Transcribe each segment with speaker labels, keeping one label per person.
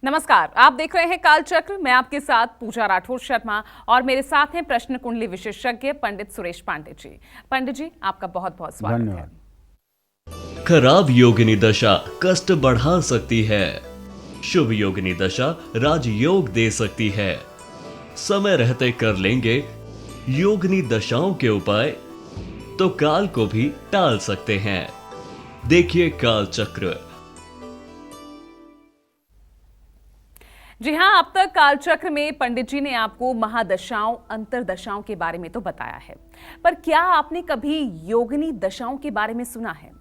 Speaker 1: नमस्कार, आप देख रहे हैं काल चक्र। मैं आपके साथ पूजा राठौर शर्मा और मेरे साथ हैं प्रश्न कुंडली विशेषज्ञ पंडित सुरेश पांडे जी। पंडित जी, आपका बहुत बहुत स्वागत है।
Speaker 2: खराब योगिनी दशा कष्ट बढ़ा सकती है। शुभ योगिनी दशा राजयोग दे सकती है। समय रहते कर लेंगे योगिनी दशाओं के उपाय तो काल को भी टाल सकते हैं। देखिए काल चक्र।
Speaker 1: जी हाँ, अब तक कालचक्र में पंडित जी ने आपको महादशाओं, अंतरदशाओं के बारे में तो बताया है, पर क्या आपने कभी योगिनी दशाओं के बारे में सुना है?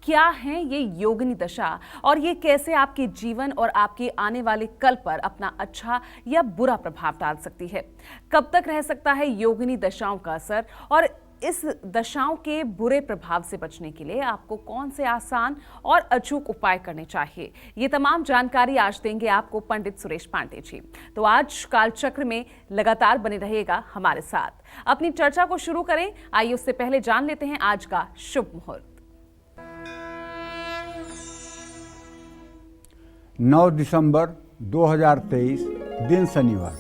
Speaker 1: क्या है ये योगिनी दशा और ये कैसे आपके जीवन और आपके आने वाले कल पर अपना अच्छा या बुरा प्रभाव डाल सकती है? कब तक रह सकता है योगिनी दशाओं का असर और इस दशाओं के बुरे प्रभाव से बचने के लिए आपको कौन से आसान और अचूक उपाय करने चाहिए? ये तमाम जानकारी आज देंगे आपको पंडित सुरेश पांडे जी। तो आज कालचक्र में लगातार बने रहिएगा हमारे साथ। अपनी चर्चा को शुरू करें, आइए उससे पहले जान लेते हैं आज का शुभ मुहूर्त।
Speaker 3: 9 दिसंबर 2023 दिन शनिवार।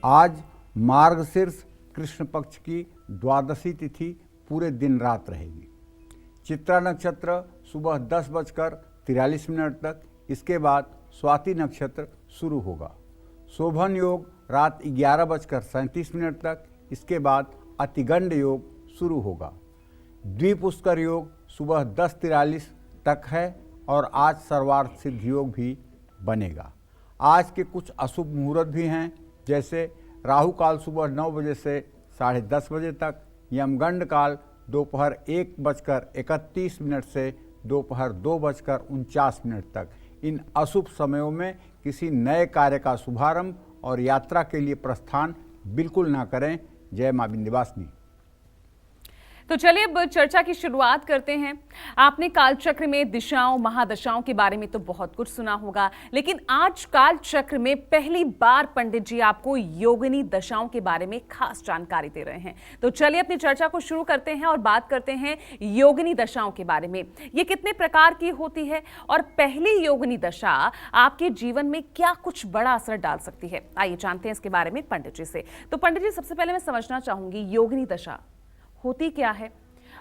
Speaker 3: आज मार्गशीर्ष कृष्ण पक्ष की द्वादशी तिथि पूरे दिन रात रहेगी। चित्रा नक्षत्र सुबह 10:43 तक, इसके बाद स्वाति नक्षत्र शुरू होगा। शोभन योग रात 11:37 तक, इसके बाद अतिगंड योग शुरू होगा। द्विपुष्कर योग सुबह 10:43 तक है और आज सर्वार्थ सिद्ध योग भी बनेगा। आज के कुछ अशुभ मुहूर्त भी हैं, जैसे राहु काल सुबह 9 बजे से 10:30 बजे तक, यमगंड काल दोपहर 1:31 से दोपहर 2:49 तक। इन अशुभ समयों में किसी नए कार्य का शुभारंभ और यात्रा के लिए प्रस्थान बिल्कुल ना करें। जय मां विंध्यवासिनी।
Speaker 1: तो चलिए अब चर्चा की शुरुआत करते हैं। आपने कालचक्र में दिशाओं, महादशाओं के बारे में तो बहुत कुछ सुना होगा, लेकिन आज कालचक्र में पहली बार पंडित जी आपको योगिनी दशाओं के बारे में खास जानकारी दे रहे हैं। तो चलिए अपनी चर्चा को शुरू करते हैं और बात करते हैं योगिनी दशाओं के बारे में। ये कितने प्रकार की होती है और पहली योगिनी दशा आपके जीवन में क्या कुछ बड़ा असर डाल सकती है? आइए जानते हैं इसके बारे में पंडित जी से। तो पंडित जी, सबसे पहले मैं समझना चाहूंगी योगिनी दशा होती क्या है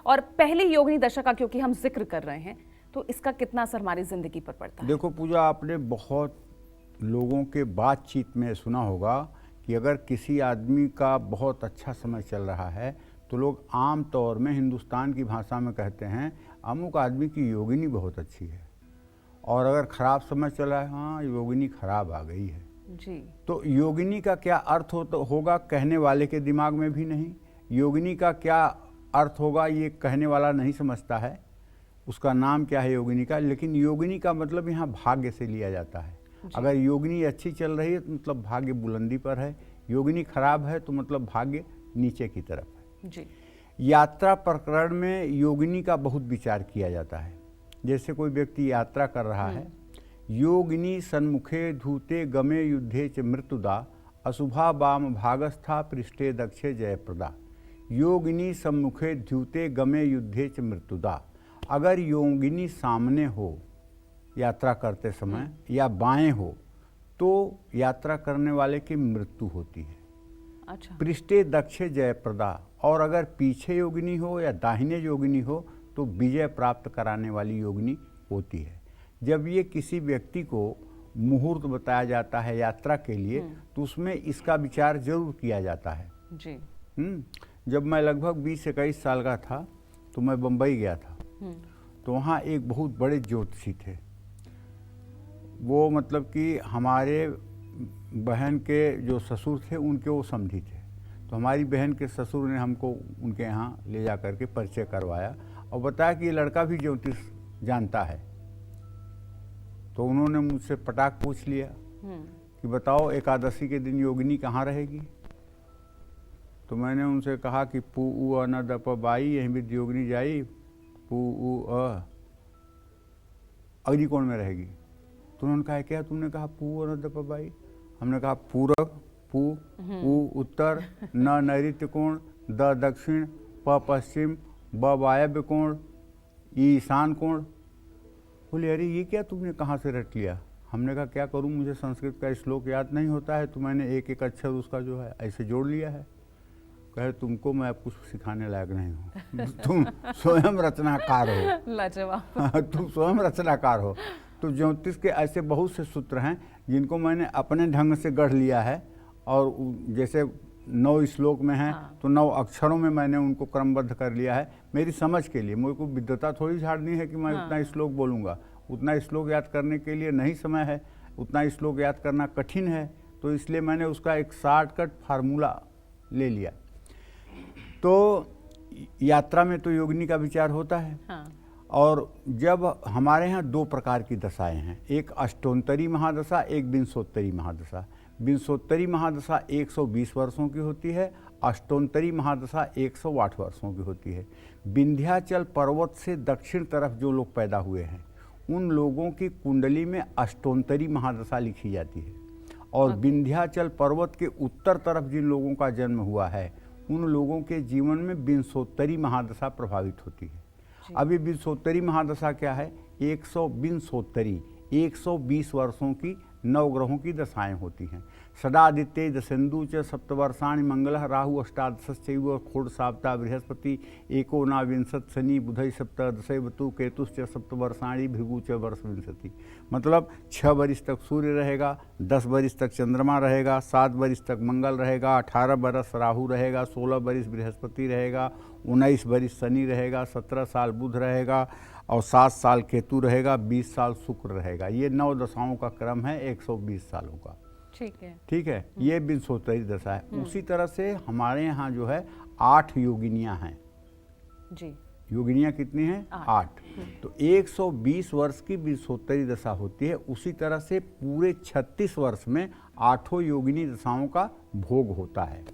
Speaker 1: और पहली योगिनी दशा का क्योंकि हम जिक्र कर रहे हैं, तो इसका कितना असर हमारी जिंदगी पर पड़ता है?
Speaker 3: देखो पूजा, आपने बहुत लोगों के बातचीत में सुना होगा कि अगर किसी आदमी का बहुत अच्छा समय चल रहा है तो लोग आम तौर में हिंदुस्तान की भाषा में कहते हैं अमुक आदमी की योगिनी बहुत अच्छी है, और अगर खराब समय चल रहा है, हाँ योगिनी खराब आ गई है
Speaker 1: जी।
Speaker 3: तो योगिनी का क्या अर्थ होगा कहने वाले के दिमाग में भी नहीं। योगिनी का क्या अर्थ होगा ये कहने वाला नहीं समझता है, उसका नाम क्या है योगिनी का। लेकिन योगिनी का मतलब यहाँ भाग्य से लिया जाता है। अगर योगिनी अच्छी चल रही है तो मतलब भाग्य बुलंदी पर है, योगिनी खराब है तो मतलब भाग्य नीचे की तरफ है
Speaker 1: जी।
Speaker 3: यात्रा प्रकरण में योगिनी का बहुत विचार किया जाता है। जैसे कोई व्यक्ति यात्रा कर रहा है, योगिनी सन्मुखे धूते गमे युद्धे च मृत्युदा, अशुभा वाम भागस्था पृष्ठे दक्षे जयप्रदा। योगिनी सम्मुखे द्यूते गमे युद्धे च मृत्युदा। अगर योगिनी सामने हो यात्रा करते समय या बाएं हो तो यात्रा करने वाले की मृत्यु होती है।
Speaker 1: अच्छा।
Speaker 3: पृष्ठे दक्षे जयप्रदा। और अगर पीछे योगिनी हो या दाहिने योगिनी हो तो विजय प्राप्त कराने वाली योगिनी होती है। जब ये किसी व्यक्ति को मुहूर्त बताया जाता है यात्रा के लिए तो उसमें इसका विचार जरूर किया जाता है
Speaker 1: जी।
Speaker 3: जब मैं लगभग 20-21 साल का था तो मैं बम्बई गया था। तो वहाँ एक बहुत बड़े ज्योतिषी थे। वो मतलब कि हमारे बहन के जो ससुर थे उनके वो समधी थे। तो हमारी बहन के ससुर ने हमको उनके यहाँ ले जा कर के परिचय करवाया और बताया कि ये लड़का भी ज्योतिष जानता है। तो उन्होंने मुझसे पटाख पूछ लिया कि बताओ एकादशी के दिन योगिनी कहाँ रहेगी। तो मैंने उनसे कहा कि पू उ अ न द प बाई यहीं भी योगिनी जाई, पू उ अ अग्निकोण में रहेगी। तो उन्होंने कहा क्या तुमने कहा पू अ न द प बाई? हमने कहा पूरब, पू, उ उत्तर, न नैऋत्य कोण, द दक्षिण, प पश्चिम, ब वायव्य कोण, ई ईशान कोण। बोले अरे ये क्या तुमने कहाँ से रट लिया? हमने कहा क्या करूं, मुझे संस्कृत का श्लोक याद नहीं होता है, तो मैंने एक एक अक्षर उसका जो है ऐसे जोड़ लिया है। कहे तुमको मैं अब कुछ सिखाने लायक नहीं हूँ, तुम स्वयं रचनाकार हो।
Speaker 1: लाजवाब।
Speaker 3: तुम स्वयं रचनाकार हो। तो ज्योतिष के ऐसे बहुत से सूत्र हैं जिनको मैंने अपने ढंग से गढ़ लिया है, और जैसे 9 श्लोक में हैं तो 9 अक्षरों में मैंने उनको क्रमबद्ध कर लिया है मेरी समझ के लिए। मुझे को विद्वता थोड़ी झाड़नी है कि मैं उतना श्लोक बोलूँगा, उतना श्लोक याद करने के लिए नहीं समय है, उतना श्लोक याद करना कठिन है, तो इसलिए मैंने उसका एक शॉर्टकट फार्मूला ले लिया। तो यात्रा में तो योगिनी का विचार होता है। और जब हमारे यहाँ 2 प्रकार की दशाएं हैं, एक अष्टोत्तरी महादशा, एक विंशोत्तरी महादशा। विंशोत्तरी महादशा 120 वर्षों की होती है, अष्टोत्तरी महादशा 108 वर्षों की होती है। विंध्याचल पर्वत से दक्षिण तरफ जो लोग पैदा हुए हैं उन लोगों की कुंडली में अष्टोत्तरी महादशा लिखी जाती है, और विंध्याचल पर्वत के उत्तर तरफ जिन लोगों का जन्म हुआ है उन लोगों के जीवन में विंशोत्तरी महादशा प्रभावित होती है। अभी विंशोत्तरी महादशा क्या है? 120 वर्षों की 9 ग्रहों की दशाएं होती हैं। सदादित्य दशेन्दु च सप्तवर्षाणि मंगलः राहु अष्टादशश्चैव खोड़ साप्ता बृहस्पति एकोनाविंशत् शनि बुधै सप्तदशैवतु केतुश्च सप्तवर्षाणि भृगु च वर्ष विंशति। मतलब 6 वर्ष तक सूर्य रहेगा, 10 वर्ष तक चंद्रमा रहेगा, 7 वर्ष तक मंगल रहेगा, 18 वर्ष राहु रहेगा, 16 वर्ष बृहस्पति रहेगा, 19 वर्ष शनि रहेगा, 17 साल बुध रहेगा और 7 साल केतु रहेगा, 20 साल शुक्र रहेगा। ये 9 दशाओं का क्रम है 120 सालों का। ठीक है, ये विंशोत्तरी दशा है। उसी तरह से हमारे यहाँ जो है 8 योगिनियाँ हैं जी। योगिनियाँ कितनी हैं? 8। तो 120 वर्ष की विंशोत्तरी दशा होती है। उसी तरह से पूरे 36 वर्ष में 8 योगिनी दशाओं का भोग होता है।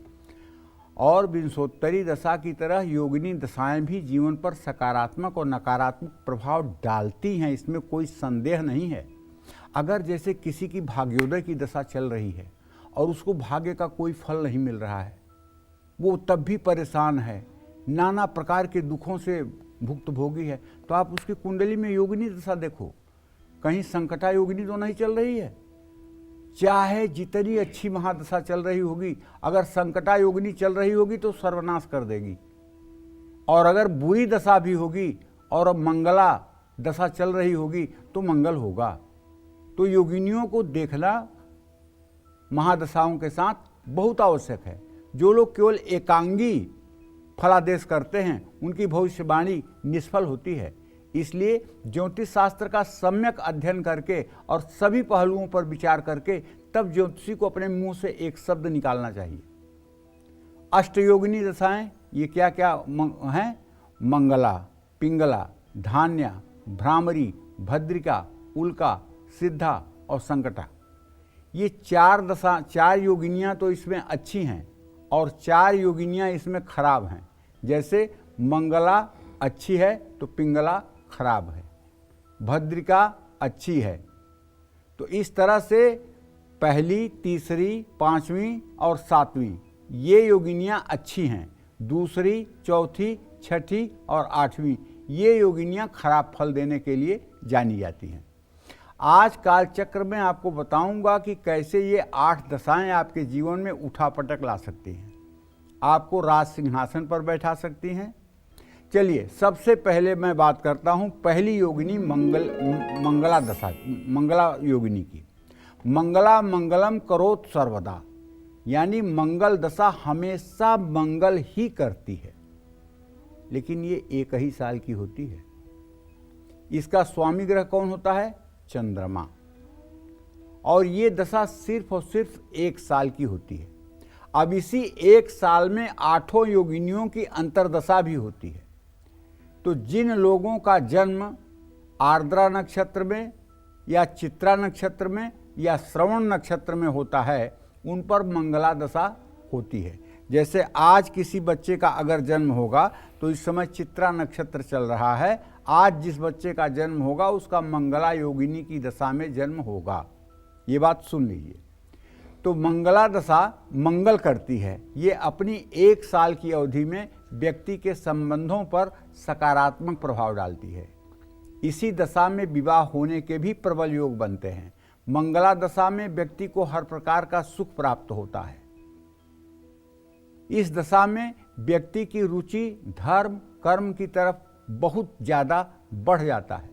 Speaker 3: और विंशोत्तरी दशा की तरह योगिनी दशाएं भी जीवन पर सकारात्मक और नकारात्मक प्रभाव डालती हैं, इसमें कोई संदेह नहीं है। अगर जैसे किसी की भाग्योदय की दशा चल रही है और उसको भाग्य का कोई फल नहीं मिल रहा है, वो तब भी परेशान है, नाना प्रकार के दुखों से भुक्तभोगी है, तो आप उसकी कुंडली में योगिनी दशा देखो, कहीं संकटा योगिनी तो नहीं चल रही है। चाहे जितनी अच्छी महादशा चल रही होगी, अगर संकटा योगिनी चल रही होगी तो सर्वनाश कर देगी, और अगर बुरी दशा भी होगी और मंगला दशा चल रही होगी तो मंगल होगा। तो योगिनियों को देखना महादशाओं के साथ बहुत आवश्यक है। जो लोग केवल एकांगी फलादेश करते हैं उनकी भविष्यवाणी निष्फल होती है। इसलिए ज्योतिष शास्त्र का सम्यक अध्ययन करके और सभी पहलुओं पर विचार करके तब ज्योतिषी को अपने मुंह से एक शब्द निकालना चाहिए। अष्टयोगिनी दशाएं ये क्या क्या हैं? मंगला, पिंगला, धान्या, भ्रामरी, भद्रिका, उल्का, सिद्धा और संकटा। ये 4 योगिनियां तो इसमें अच्छी हैं और 4 योगिनियां इसमें खराब हैं। जैसे मंगला अच्छी है तो पिंगला खराब है, भद्रिका अच्छी है। तो इस तरह से पहली, तीसरी, 5वीं और 7वीं ये योगिनियां अच्छी हैं। दूसरी, चौथी, छठी और 8वीं ये योगिनियां खराब फल देने के लिए जानी जाती हैं। आज कालचक्र में आपको बताऊंगा कि कैसे ये 8 दशाएं आपके जीवन में उठापटक ला सकती हैं, आपको राज सिंहासन पर बैठा सकती हैं। चलिए सबसे पहले मैं बात करता हूं पहली योगिनी मंगला दशा, मंगला योगिनी की। मंगला मंगलम करोत सर्वदा, यानी मंगल दशा हमेशा मंगल ही करती है, लेकिन ये 1 ही साल की होती है। इसका स्वामी ग्रह कौन होता है? चंद्रमा। और ये दशा सिर्फ और सिर्फ 1 साल की होती है। अब इसी 1 साल में 8 योगिनियों की अंतर्दशा भी होती है। तो जिन लोगों का जन्म आर्द्रा नक्षत्र में या चित्रा नक्षत्र में या श्रवण नक्षत्र में होता है उन पर मंगला दशा होती है। जैसे आज किसी बच्चे का अगर जन्म होगा तो इस समय चित्रा नक्षत्र चल रहा है, आज जिस बच्चे का जन्म होगा उसका मंगला योगिनी की दशा में जन्म होगा। ये बात सुन लीजिए। तो मंगला दशा मंगल करती है, ये अपनी 1 साल की अवधि में व्यक्ति के संबंधों पर सकारात्मक प्रभाव डालती है। इसी दशा में विवाह होने के भी प्रबल योग बनते हैं। मंगला दशा में व्यक्ति को हर प्रकार का सुख प्राप्त होता है। इस दशा में व्यक्ति की रुचि धर्म कर्म की तरफ बहुत ज्यादा बढ़ जाता है।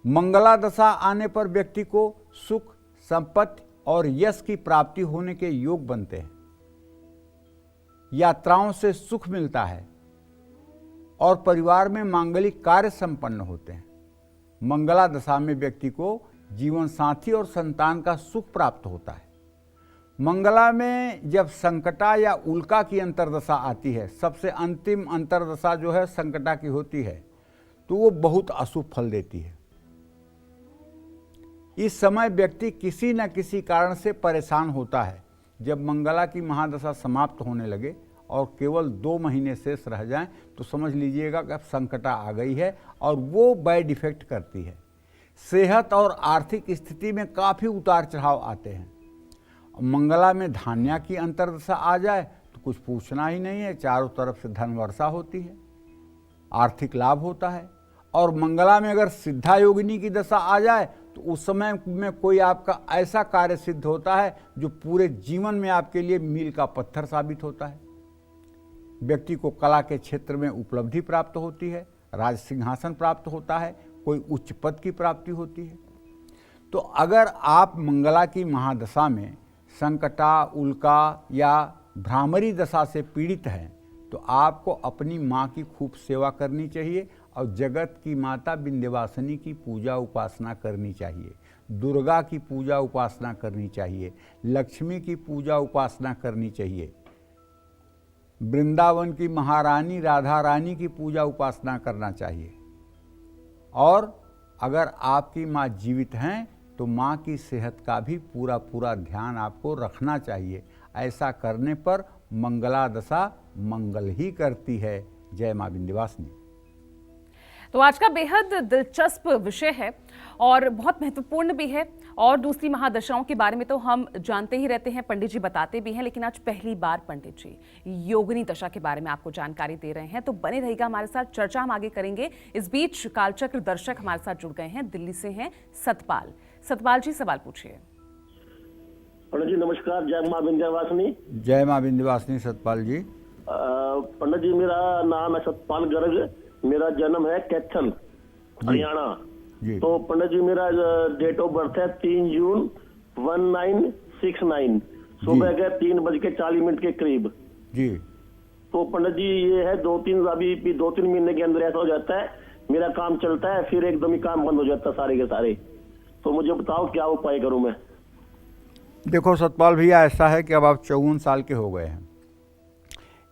Speaker 3: मंगला दशा आने पर व्यक्ति को सुख संपत्ति और यश की प्राप्ति होने के योग बनते हैं। यात्राओं से सुख मिलता है और परिवार में मांगलिक कार्य संपन्न होते हैं। मंगला दशा में व्यक्ति को जीवन साथी और संतान का सुख प्राप्त होता है। मंगला में जब संकटा या उल्का की अंतर्दशा आती है, सबसे अंतिम अंतर्दशा जो है संकटा की होती है, तो वो बहुत अशुभ फल देती है। इस समय व्यक्ति किसी न किसी कारण से परेशान होता है। जब मंगला की महादशा समाप्त होने लगे और केवल 2 महीने शेष रह जाएं, तो समझ लीजिएगा कि अब संकटा आ गई है और वो बैड इफेक्ट करती है। सेहत और आर्थिक स्थिति में काफ़ी उतार चढ़ाव आते हैं। मंगला में धान्या की अंतर्दशा आ जाए तो कुछ पूछना ही नहीं है, चारों तरफ से धन वर्षा होती है, आर्थिक लाभ होता है। और मंगला में अगर सिद्धा योगिनी की दशा आ जाए तो उस समय में कोई आपका ऐसा कार्य सिद्ध होता है जो पूरे जीवन में आपके लिए मील का पत्थर साबित होता है। व्यक्ति को कला के क्षेत्र में उपलब्धि प्राप्त होती है, राज सिंहासन प्राप्त होता है, कोई उच्च पद की प्राप्ति होती है। तो अगर आप मंगला की महादशा में संकटा उल्का या भ्रामरी दशा से पीड़ित हैं, तो आपको अपनी माँ की खूब सेवा करनी चाहिए और जगत की माता विंध्यवासिनी की पूजा उपासना करनी चाहिए, दुर्गा की पूजा उपासना करनी चाहिए, लक्ष्मी की पूजा उपासना करनी चाहिए, वृंदावन की महारानी राधा रानी की पूजा उपासना करना चाहिए। और अगर आपकी माँ जीवित हैं तो माँ की सेहत का भी पूरा ध्यान आपको रखना चाहिए। ऐसा करने पर मंगला दशा मंगल ही करती है। जय माँ विंध्यवासिनी।
Speaker 1: तो आज का बेहद दिलचस्प विषय है और बहुत महत्वपूर्ण भी है। और दूसरी महादशाओं के बारे में तो हम जानते ही रहते हैं, पंडित जी बताते भी हैं, लेकिन आज पहली बार पंडित जी योगिनी दशा के बारे में आपको जानकारी दे रहे हैं। तो बने रहिएगा हमारे साथ, चर्चा हम आगे करेंगे। इस बीच कालचक्र दर्शक हमारे साथ जुड़ गए हैं, दिल्ली से हैं सतपाल। सतपाल जी सवाल पूछिए।
Speaker 4: पंडित जी नमस्कार। जय माँ विंध्यवासिनी।
Speaker 3: जय माँ विंध्यवासिनी सतपाल जी।
Speaker 4: पंडित जी मेरा नाम है सतपाल गर्ग, मेरा जन्म है कैथल हरियाणा। तो पंडित जी मेरा डेट ऑफ बर्थ है 3 जून 1969, सुबह के 3:40 के करीब
Speaker 3: जी।
Speaker 4: तो पंडित जी ये है 2-3 महीने के अंदर ऐसा हो जाता है, मेरा काम चलता है फिर एकदम ही काम बंद हो जाता है सारे के सारे। तो मुझे बताओ क्या उपाय करूं मैं।
Speaker 3: देखो सतपाल भैया, ऐसा है कि अब आप 54 साल के हो गए हैं।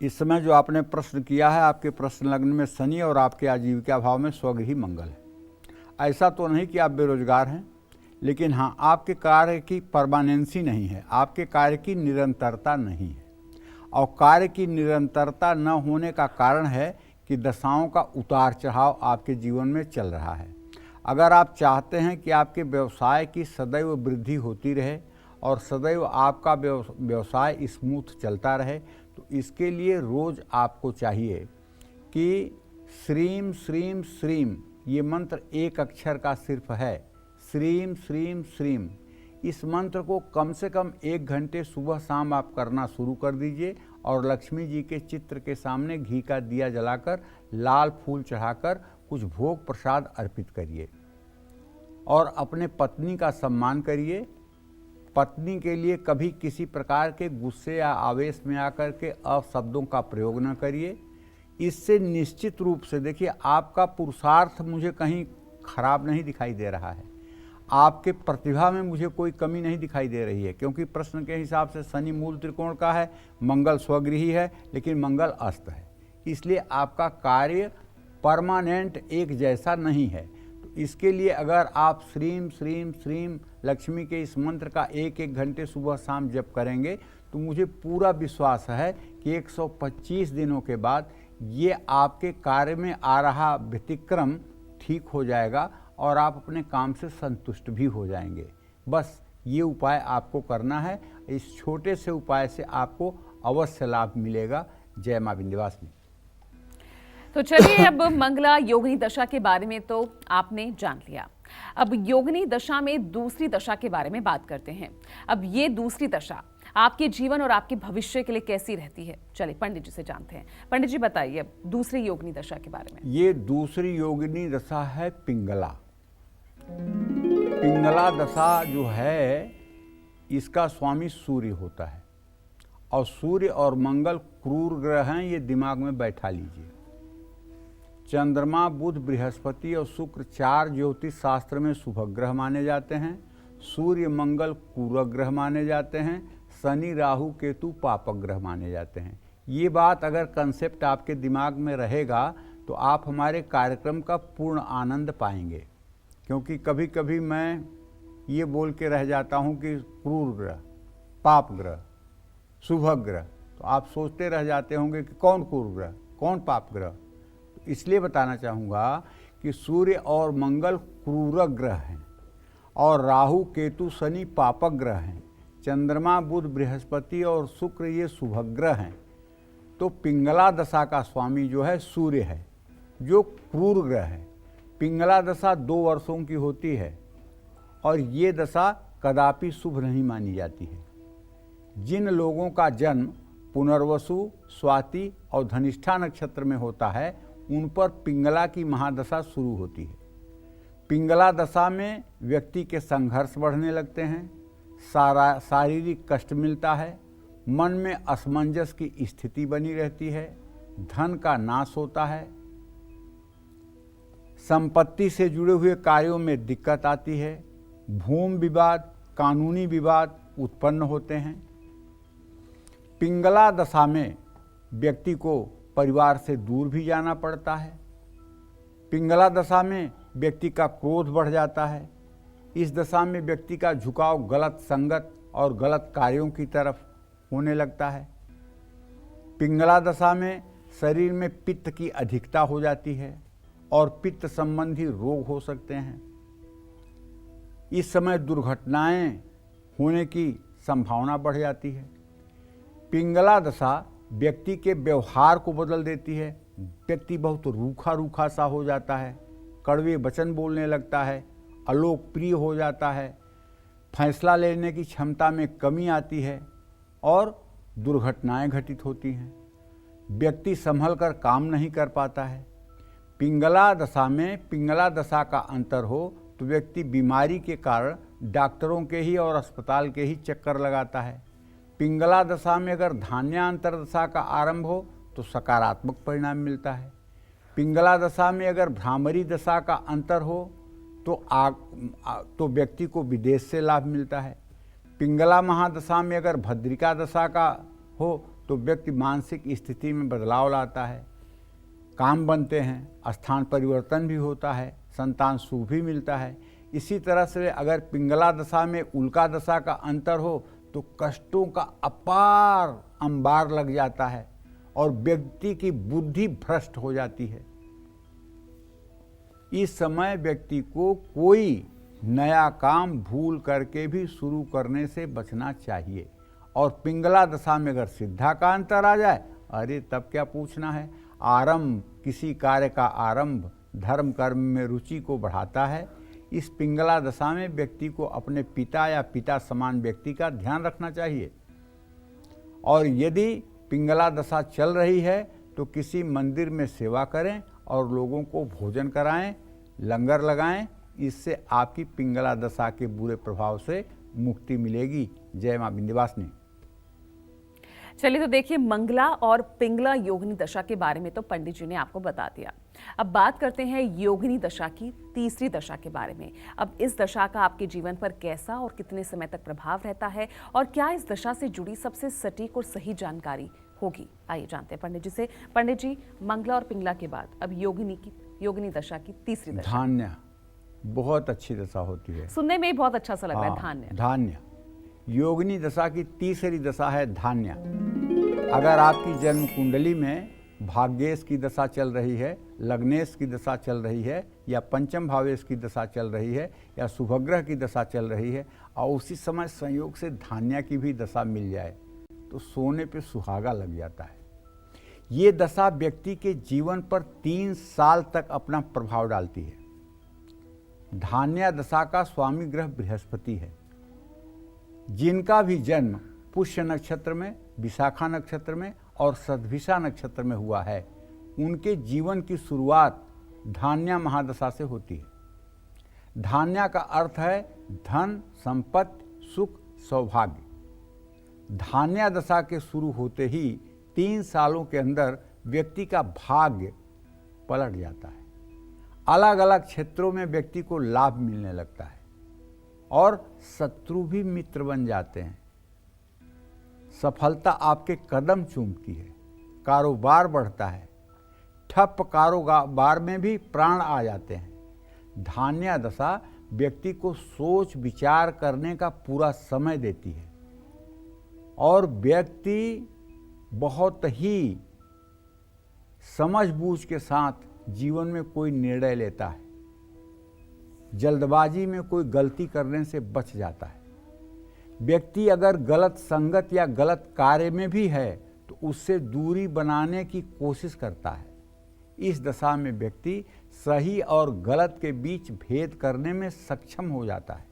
Speaker 3: इस समय जो आपने प्रश्न किया है, आपके प्रश्न लग्न में शनि और आपके आजीविका भाव में स्वगृही मंगल है। ऐसा तो नहीं कि आप बेरोजगार हैं, लेकिन हाँ, आपके कार्य की परमानेंसी नहीं है, आपके कार्य की निरंतरता नहीं है। और कार्य की निरंतरता न होने का कारण है कि दशाओं का उतार चढ़ाव आपके जीवन में चल रहा है। अगर आप चाहते हैं कि आपके व्यवसाय की सदैव वृद्धि होती रहे और सदैव आपका व्यवसाय स्मूथ चलता रहे, तो इसके लिए रोज़ आपको चाहिए कि श्रीम श्रीम श्रीम, ये मंत्र एक अक्षर का सिर्फ है, श्रीम श्रीम श्रीम। इस मंत्र को कम से कम 1 घंटे सुबह शाम आप करना शुरू कर दीजिए और लक्ष्मी जी के चित्र के सामने घी का दिया जलाकर लाल फूल चढ़ाकर कुछ भोग प्रसाद अर्पित करिए और अपने पत्नी का सम्मान करिए। पत्नी के लिए कभी किसी प्रकार के गुस्से या आवेश में आकर के अपशब्दों का प्रयोग न करिए। इससे निश्चित रूप से देखिए, आपका पुरुषार्थ मुझे कहीं खराब नहीं दिखाई दे रहा है, आपके प्रतिभा में मुझे कोई कमी नहीं दिखाई दे रही है, क्योंकि प्रश्न के हिसाब से शनि मूल त्रिकोण का है, मंगल स्वगृही है, लेकिन मंगल अस्त है, इसलिए आपका कार्य परमानेंट एक जैसा नहीं है। तो इसके लिए अगर आप श्रीम श्रीम श्रीम लक्ष्मी के इस मंत्र का 1-1 घंटे सुबह शाम जप करेंगे, तो मुझे पूरा विश्वास है कि 125 दिनों के बाद ये आपके कार्य में आ रहा व्यतिक्रम ठीक हो जाएगा और आप अपने काम से संतुष्ट भी हो जाएंगे। बस ये उपाय आपको करना है, इस छोटे से उपाय से आपको अवश्य लाभ मिलेगा। जय माँ विंध्यवासिनी।
Speaker 1: तो चलिए, अब मंगला योगिनी दशा के बारे में तो आपने जान लिया, अब योगिनी दशा में दूसरी दशा के बारे में बात करते हैं। अब ये दूसरी दशा आपके जीवन और आपके भविष्य के लिए कैसी रहती है, चलिए पंडित जी से जानते हैं। पंडित जी बताइए अब दूसरी योगिनी दशा के बारे में।
Speaker 3: ये दूसरी योगिनी दशा है पिंगला। पिंगला दशा जो है इसका स्वामी सूर्य होता है, और सूर्य और मंगल क्रूर ग्रह हैं, ये दिमाग में बैठा लीजिए। चंद्रमा, बुध, बृहस्पति और शुक्र 4 ज्योतिष शास्त्र में शुभ ग्रह माने जाते हैं। सूर्य मंगल क्रूर ग्रह माने जाते हैं। शनि राहु केतु पापक ग्रह माने जाते हैं। ये बात अगर कंसेप्ट आपके दिमाग में रहेगा तो आप हमारे कार्यक्रम का पूर्ण आनंद पाएंगे, क्योंकि कभी कभी मैं ये बोल के रह जाता हूँ कि क्रूर ग्रह, पाप ग्रह, शुभ ग्रह, तो आप सोचते रह जाते होंगे कि कौन क्रूर ग्रह, कौन पाप ग्रह। तो इसलिए बताना चाहूँगा कि सूर्य और मंगल क्रूर ग्रह हैं, और राहु केतु शनि पापक ग्रह हैं। चंद्रमा बुध बृहस्पति और शुक्र ये शुभ ग्रह हैं। तो पिंगला दशा का स्वामी जो है सूर्य है, जो क्रूर ग्रह है। पिंगला दशा 2 वर्षों की होती है, और ये दशा कदापि शुभ नहीं मानी जाती है। जिन लोगों का जन्म पुनर्वसु, स्वाति और धनिष्ठा नक्षत्र में होता है, उन पर पिंगला की महादशा शुरू होती है। पिंगला दशा में व्यक्ति के संघर्ष बढ़ने लगते हैं, शारीरिक कष्ट मिलता है, मन में असमंजस की स्थिति बनी रहती है, धन का नाश होता है, संपत्ति से जुड़े हुए कार्यों में दिक्कत आती है, भूमि विवाद, कानूनी विवाद उत्पन्न होते हैं। पिंगला दशा में व्यक्ति को परिवार से दूर भी जाना पड़ता है। पिंगला दशा में व्यक्ति का क्रोध बढ़ जाता है। इस दशा में व्यक्ति का झुकाव गलत संगत और गलत कार्यों की तरफ होने लगता है। पिंगला दशा में शरीर में पित्त की अधिकता हो जाती है और पित्त संबंधी रोग हो सकते हैं। इस समय दुर्घटनाएं होने की संभावना बढ़ जाती है। पिंगला दशा व्यक्ति के व्यवहार को बदल देती है। व्यक्ति बहुत रूखा रूखा सा हो जाता है, कड़वे वचन बोलने लगता है, अलोकप्रिय हो जाता है, फैसला लेने की क्षमता में कमी आती है और दुर्घटनाएं घटित होती हैं। व्यक्ति संभल कर काम नहीं कर पाता है। पिंगला दशा में पिंगला दशा का अंतर हो तो व्यक्ति बीमारी के कारण डॉक्टरों के ही और अस्पताल के ही चक्कर लगाता है। पिंगला दशा में अगर धान्यांतर दशा का आरंभ हो तो सकारात्मक परिणाम मिलता है। पिंगला दशा में अगर भ्रामरी दशा का अंतर हो तो व्यक्ति को विदेश से लाभ मिलता है। पिंगला महादशा में अगर भद्रिका दशा का हो तो व्यक्ति मानसिक स्थिति में बदलाव लाता है, काम बनते हैं, स्थान परिवर्तन भी होता है, संतान सुख भी मिलता है। इसी तरह से अगर पिंगला दशा में उल्का दशा का अंतर हो तो कष्टों का अपार अंबार लग जाता है और व्यक्ति की बुद्धि भ्रष्ट हो जाती है। इस समय व्यक्ति को कोई नया काम भूल करके भी शुरू करने से बचना चाहिए। और पिंगला दशा में अगर सिद्धा का अंतर आ जाए, अरे तब क्या पूछना है। आरंभ, किसी कार्य का आरंभ धर्म कर्म में रुचि को बढ़ाता है। इस पिंगला दशा में व्यक्ति को अपने पिता या पिता समान व्यक्ति का ध्यान रखना चाहिए। और यदि पिंगला दशा चल रही है तो किसी मंदिर में सेवा करें और लोगों को भोजन कराएं, लंगर लगाएं। इससे आपकी पिंगला दशा के बुरे प्रभाव से मुक्ति मिलेगी। जय मां विंध्यवासिनी।
Speaker 1: चलिए, तो देखिए, मंगला और पिंगला योगिनी दशा के बारे में तो पंडित जी ने आपको बता दिया। अब बात करते हैं योगिनी दशा की तीसरी दशा के बारे में। अब इस दशा का आपके जीवन पर कैसा और कितने समय तक प्रभाव रहता है, और क्या इस दशा से जुड़ी सबसे सटीक और सही जानकारी होगी, आइए जानते हैं पंडित जी से। पंडित जी, मंगला और पिंगला के बाद अब योगिनी दशा की तीसरी दशा।
Speaker 3: धान्य बहुत अच्छी दशा होती है,
Speaker 1: सुनने में ही बहुत अच्छा सा लग रहा है।
Speaker 3: धान्य योगिनी दशा की तीसरी दशा है धान्य। अगर आपकी जन्म कुंडली में भाग्येश की दशा चल रही है, लग्नेश की दशा चल रही है, या पंचम भावेश की दशा चल रही है, या शुभग्रह की दशा चल रही है, और उसी समय संयोग से धान्य की भी दशा मिल जाए तो सोने पे सुहागा लग जाता है। ये दशा व्यक्ति के जीवन पर 3 साल तक अपना प्रभाव डालती है। धान्या दशा का स्वामी ग्रह बृहस्पति है। जिनका भी जन्म पुष्य नक्षत्र में, विशाखा नक्षत्र में और सद्भिषा नक्षत्र में हुआ है, उनके जीवन की शुरुआत धान्या महादशा से होती है। धान्या का अर्थ है धन, संपत्ति, सुख, सौभाग्य। धान्या दशा के शुरू होते ही 3 सालों के अंदर व्यक्ति का भाग्य पलट जाता है। अलग अलग क्षेत्रों में व्यक्ति को लाभ मिलने लगता है और शत्रु भी मित्र बन जाते हैं। सफलता आपके कदम चूमती है, कारोबार बढ़ता है, ठप कारोबार में भी प्राण आ जाते हैं। धान्या दशा व्यक्ति को सोच विचार करने का पूरा समय देती है और व्यक्ति बहुत ही समझबूझ के साथ जीवन में कोई निर्णय लेता है। जल्दबाजी में कोई गलती करने से बच जाता है। व्यक्ति अगर गलत संगत या गलत कार्य में भी है तो उससे दूरी बनाने की कोशिश करता है। इस दशा में व्यक्ति सही और गलत के बीच भेद करने में सक्षम हो जाता है।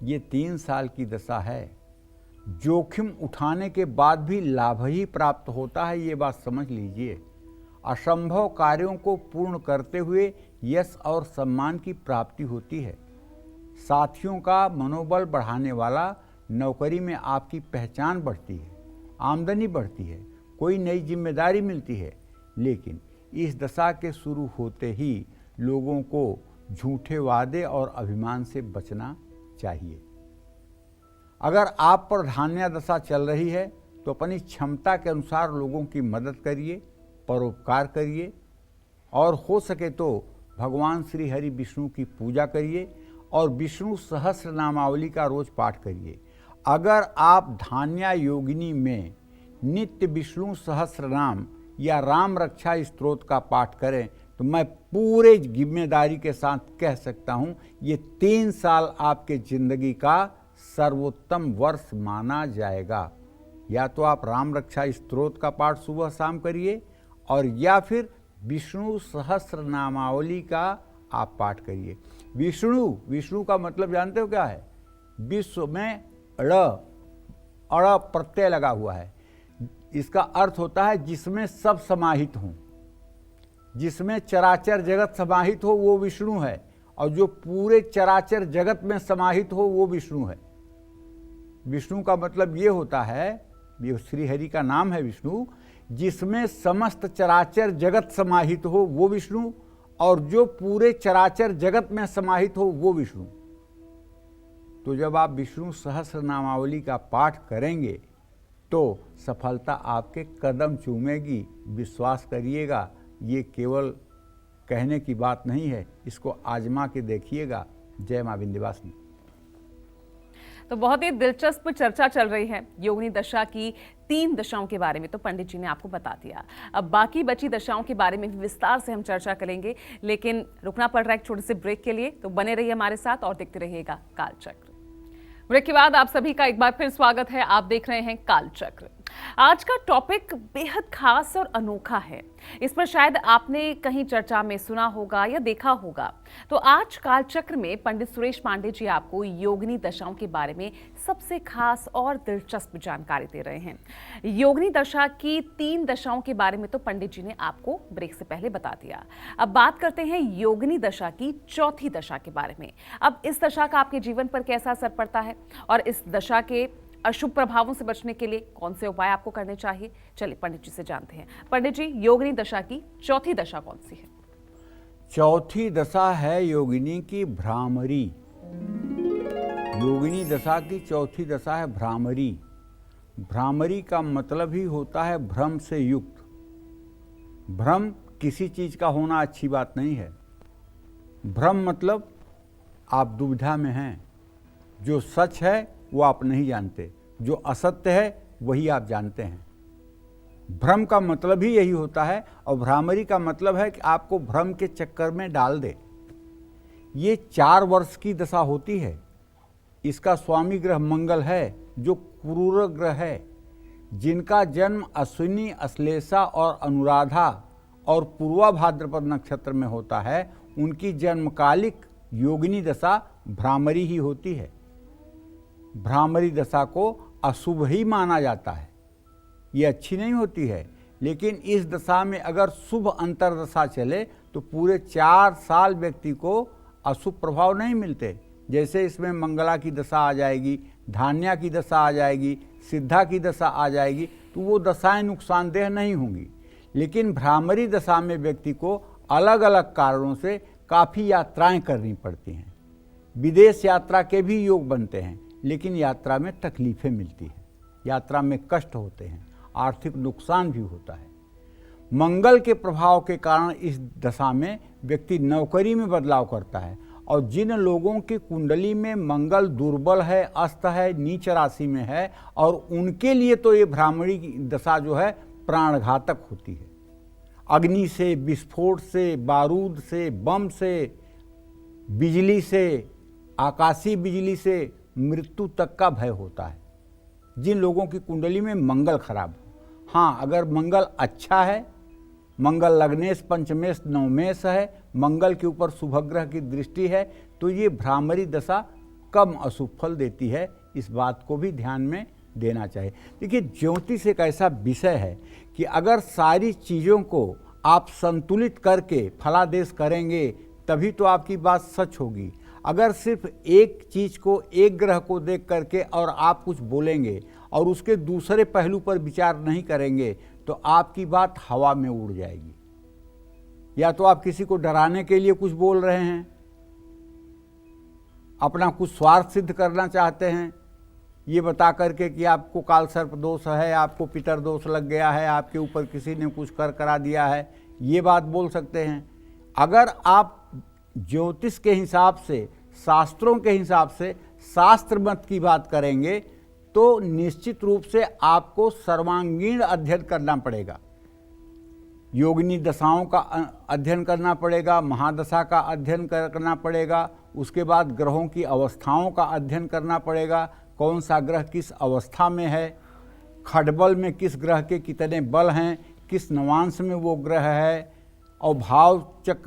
Speaker 3: ये 3 साल की दशा है। जोखिम उठाने के बाद भी लाभ ही प्राप्त होता है, ये बात समझ लीजिए। असंभव कार्यों को पूर्ण करते हुए यश और सम्मान की प्राप्ति होती है। साथियों का मनोबल बढ़ाने वाला, नौकरी में आपकी पहचान बढ़ती है, आमदनी बढ़ती है, कोई नई जिम्मेदारी मिलती है। लेकिन इस दशा के शुरू होते ही लोगों को झूठे वादे और अभिमान से बचना चाहिए। अगर आप पर धान्या दशा चल रही है तो अपनी क्षमता के अनुसार लोगों की मदद करिए, परोपकार करिए और हो सके तो भगवान श्री हरि विष्णु की पूजा करिए और विष्णु सहस्र नामावली का रोज पाठ करिए। अगर आप धान्या योगिनी में नित्य विष्णु सहस्र नाम या राम रक्षा स्तोत्र का पाठ करें तो मैं पूरे जिम्मेदारी के साथ कह सकता हूं ये 3 साल आपके जिंदगी का सर्वोत्तम वर्ष माना जाएगा। या तो आप राम रक्षा स्तोत्र का पाठ सुबह शाम करिए और या फिर विष्णु सहस्र नामावली का आप पाठ करिए। विष्णु का मतलब जानते हो क्या है? विश्व में अड़ प्रत्यय लगा हुआ है। इसका अर्थ होता है जिसमें सब समाहित हों, जिसमें चराचर जगत समाहित हो वो विष्णु है, और जो पूरे चराचर जगत में समाहित हो वो विष्णु है। विष्णु का मतलब ये होता है, ये श्री हरि का नाम है विष्णु, जिसमें समस्त चराचर जगत समाहित हो वो विष्णु, और जो पूरे चराचर जगत में समाहित हो वो विष्णु। तो जब आप विष्णु सहस्र नामावली का पाठ करेंगे तो सफलता आपके कदम चूमेगी। विश्वास करिएगा, ये केवल कहने की बात नहीं है, इसको आजमा के देखिएगा। जय मां विंध्यवासिनी।
Speaker 1: तो बहुत ही दिलचस्प चर्चा चल रही है योगिनी दशा की 3 दशाओं के बारे में, तो पंडित जी ने आपको बता दिया। अब बाकी बची दशाओं के बारे में भी विस्तार से हम चर्चा करेंगे, लेकिन रुकना पड़ रहा है एक छोटे से ब्रेक के लिए। तो बने रहिए हमारे साथ और देखते रहिएगा कालचक्र। ब्रेक के बाद आप सभी का एक बार फिर स्वागत है। आप देख रहे हैं कालचक्र। आज का टॉपिक बेहद खास और अनोखा है। इस पर शायद आपने कहीं चर्चा में सुना होगा या देखा होगा। तो आज कालचक्र में पंडित सुरेश पांडे जी आपको योगिनी दशाओं के बारे में सबसे खास और दिलचस्प जानकारी दे रहे हैं। योगिनी दशा की 3 दशाओं के बारे में तो पंडित जी ने आपको ब्रेक से पहले बता दिया। अब बात करते हैं योगिनी दशा की 4थी दशा के बारे में। अब इस दशा का आपके जीवन पर कैसा असर पड़ता है और इस दशा के अशुभ प्रभावों से बचने के लिए कौन से उपाय आपको करने चाहिए, चलिए पंडित जी से जानते हैं। पंडित जी, योगिनी दशा की 4थी दशा कौन सी है?
Speaker 3: 4थी दशा है योगिनी की भ्रामरी। योगिनी दशा की 4थी दशा है भ्रामरी। भ्रामरी का मतलब ही होता है भ्रम से युक्त। भ्रम किसी चीज का होना अच्छी बात नहीं है। भ्रम मतलब आप दुविधा में हैं, जो सच है वो आप नहीं जानते, जो असत्य है वही आप जानते हैं। भ्रम का मतलब ही यही होता है, और भ्रामरी का मतलब है कि आपको भ्रम के चक्कर में डाल दे। ये 4 वर्ष की दशा होती है। इसका स्वामी ग्रह मंगल है, जो क्रूर ग्रह है। जिनका जन्म अश्विनी, अश्लेषा और अनुराधा और पूर्वा भाद्रपद नक्षत्र में होता है, उनकी जन्मकालिक योगिनी दशा भ्रामरी ही होती है। भ्रामरी दशा को अशुभ ही माना जाता है, ये अच्छी नहीं होती है। लेकिन इस दशा में अगर शुभ अंतरदशा चले तो पूरे 4 साल व्यक्ति को अशुभ प्रभाव नहीं मिलते। जैसे इसमें मंगला की दशा आ जाएगी, धान्या की दशा आ जाएगी, सिद्धा की दशा आ जाएगी, तो वो दशाएं नुकसानदेह नहीं होंगी। लेकिन भ्रामरी दशा में व्यक्ति को अलग अलग कारणों से काफ़ी यात्राएं करनी पड़ती हैं। विदेश यात्रा के भी योग बनते हैं, लेकिन यात्रा में तकलीफ़ें मिलती हैं, यात्रा में कष्ट होते हैं, आर्थिक नुकसान भी होता है। मंगल के प्रभाव के कारण इस दशा में व्यक्ति नौकरी में बदलाव करता है। और जिन लोगों की कुंडली में मंगल दुर्बल है, अस्त है, नीच राशि में है, और उनके लिए तो ये भ्रामरी की दशा जो है प्राणघातक होती है। अग्नि से, विस्फोट से, बारूद से, बम से, बिजली से, आकाशीय बिजली से मृत्यु तक का भय होता है जिन लोगों की कुंडली में मंगल खराब हो। हाँ, अगर मंगल अच्छा है, मंगल लग्नेश, पंचमेश, नवमेश है, मंगल के ऊपर शुभग्रह की दृष्टि है, तो ये भ्रामरी दशा कम अशुभ फल देती है। इस बात को भी ध्यान में देना चाहिए। देखिए, ज्योतिष एक ऐसा विषय है कि अगर सारी चीज़ों को आप संतुलित करके फलादेश करेंगे तभी तो आपकी बात सच होगी। अगर सिर्फ एक चीज़ को, एक ग्रह को देख करके और आप कुछ बोलेंगे और उसके दूसरे पहलू पर विचार नहीं करेंगे तो आपकी बात हवा में उड़ जाएगी। या तो आप किसी को डराने के लिए कुछ बोल रहे हैं, अपना कुछ स्वार्थ सिद्ध करना चाहते हैं, ये बता करके कि आपको काल सर्प दोष है, आपको पितर दोष लग गया है, आपके ऊपर किसी ने कुछ करा दिया है, ये बात बोल सकते हैं। अगर आप ज्योतिष के हिसाब से, शास्त्रों के हिसाब से, शास्त्र मत की बात करेंगे तो निश्चित रूप से आपको सर्वांगीण अध्ययन करना पड़ेगा। योगिनी दशाओं का अध्ययन करना पड़ेगा, महादशा का अध्ययन करना पड़ेगा, उसके बाद ग्रहों की अवस्थाओं का अध्ययन करना पड़ेगा। कौन सा ग्रह किस अवस्था में है, खडबल में किस ग्रह के कितने बल हैं, किस नवांश में वो ग्रह है, और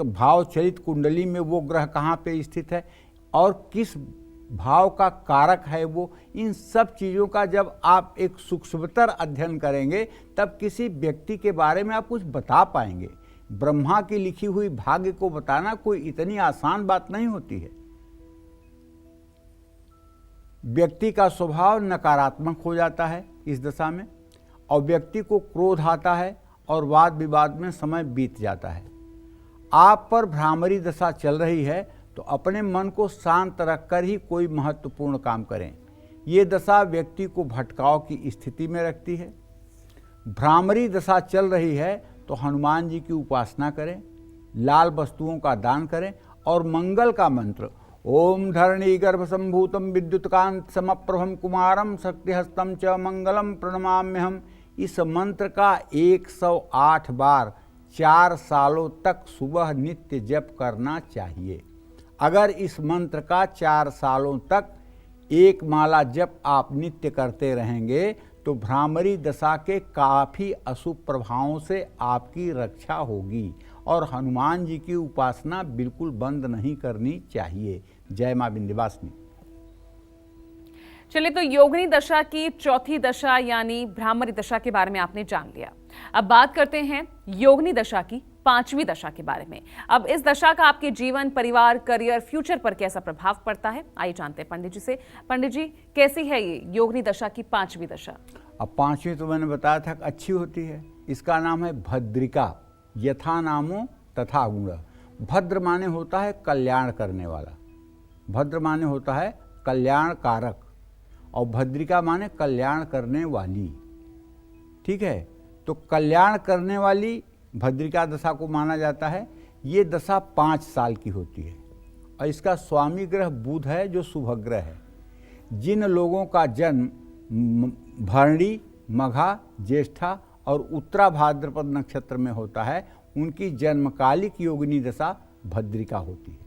Speaker 3: भाव चलित कुंडली में वो ग्रह कहाँ पे स्थित है और किस भाव का कारक है वो। इन सब चीज़ों का जब आप एक सूक्ष्मतर अध्ययन करेंगे तब किसी व्यक्ति के बारे में आप कुछ बता पाएंगे। ब्रह्मा की लिखी हुई भाग्य को बताना कोई इतनी आसान बात नहीं होती है। व्यक्ति का स्वभाव नकारात्मक हो जाता है इस दशा में, और व्यक्ति को क्रोध आता है और वाद विवाद में समय बीत जाता है। आप पर भ्रामरी दशा चल रही है तो अपने मन को शांत रखकर ही कोई महत्वपूर्ण काम करें। ये दशा व्यक्ति को भटकाव की स्थिति में रखती है। भ्रामरी दशा चल रही है तो हनुमान जी की उपासना करें, लाल वस्तुओं का दान करें और मंगल का मंत्र ओम धरणी गर्भ संभूतम विद्युतकांत समप्रभम कुमारम शक्तिहस्तम च मंगलम प्रणमाम्यहम, इस मंत्र का 108 बार 4 सालों तक सुबह नित्य जप करना चाहिए। अगर इस मंत्र का 4 सालों तक एक माला जप आप नित्य करते रहेंगे तो भ्रामरी दशा के काफ़ी अशुभ प्रभावों से आपकी रक्षा होगी। और हनुमान जी की उपासना बिल्कुल बंद नहीं करनी चाहिए। जय मां विंध्यवासिनी।
Speaker 1: चलिए, तो योगिनी दशा की चौथी दशा यानी भ्रामरी दशा के बारे में आपने जान लिया। अब बात करते हैं योगिनी दशा की 5वीं दशा के बारे में। अब इस दशा का आपके जीवन, परिवार, करियर, फ्यूचर पर कैसा प्रभाव पड़ता है, आइए जानते हैं पंडित जी से। पंडित जी, कैसी है ये योगिनी दशा की 5वीं दशा?
Speaker 3: अब 5वीं तो मैंने बताया था अच्छी होती है। इसका नाम है भद्रिका, यथा नामो तथा गुण। भद्र माने होता है कल्याण करने वाला, भद्र माने होता है कल्याण कारक, और भद्रिका माने कल्याण करने वाली। ठीक है, तो कल्याण करने वाली भद्रिका दशा को माना जाता है। ये दशा 5 साल की होती है और इसका स्वामी ग्रह बुध है जो शुभ ग्रह है। जिन लोगों का जन्म भरणी, मघा, ज्येष्ठा और उत्तरा भाद्रपद नक्षत्र में होता है उनकी जन्मकालिक योगिनी दशा भद्रिका होती है।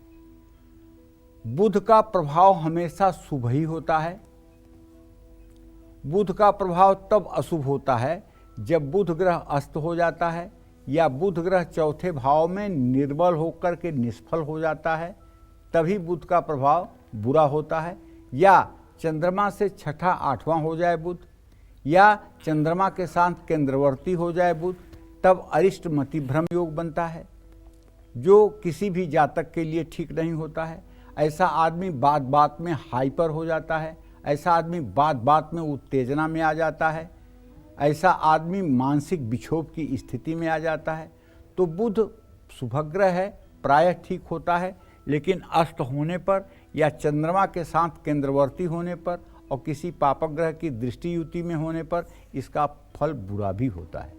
Speaker 3: बुध का प्रभाव हमेशा शुभ ही होता है। बुध का प्रभाव तब अशुभ होता है जब बुध ग्रह अस्त हो जाता है या बुध ग्रह चौथे भाव में निर्बल होकर के निष्फल हो जाता है, तभी बुध का प्रभाव बुरा होता है। या चंद्रमा से छठा आठवां हो जाए बुध, या चंद्रमा के साथ केंद्रवर्ती हो जाए बुध, तब अरिष्ट मति भ्रम योग बनता है, जो किसी भी जातक के लिए ठीक नहीं होता है। ऐसा आदमी बात बात में हाइपर हो जाता है, ऐसा आदमी बात बात में उत्तेजना में आ जाता है, ऐसा आदमी मानसिक विक्षोभ की स्थिति में आ जाता है। तो बुध शुभग्रह है, प्रायः ठीक होता है, लेकिन अस्त होने पर या चंद्रमा के साथ केंद्रवर्ती होने पर और किसी पापक ग्रह की दृष्टि युति में होने पर इसका फल बुरा भी होता है।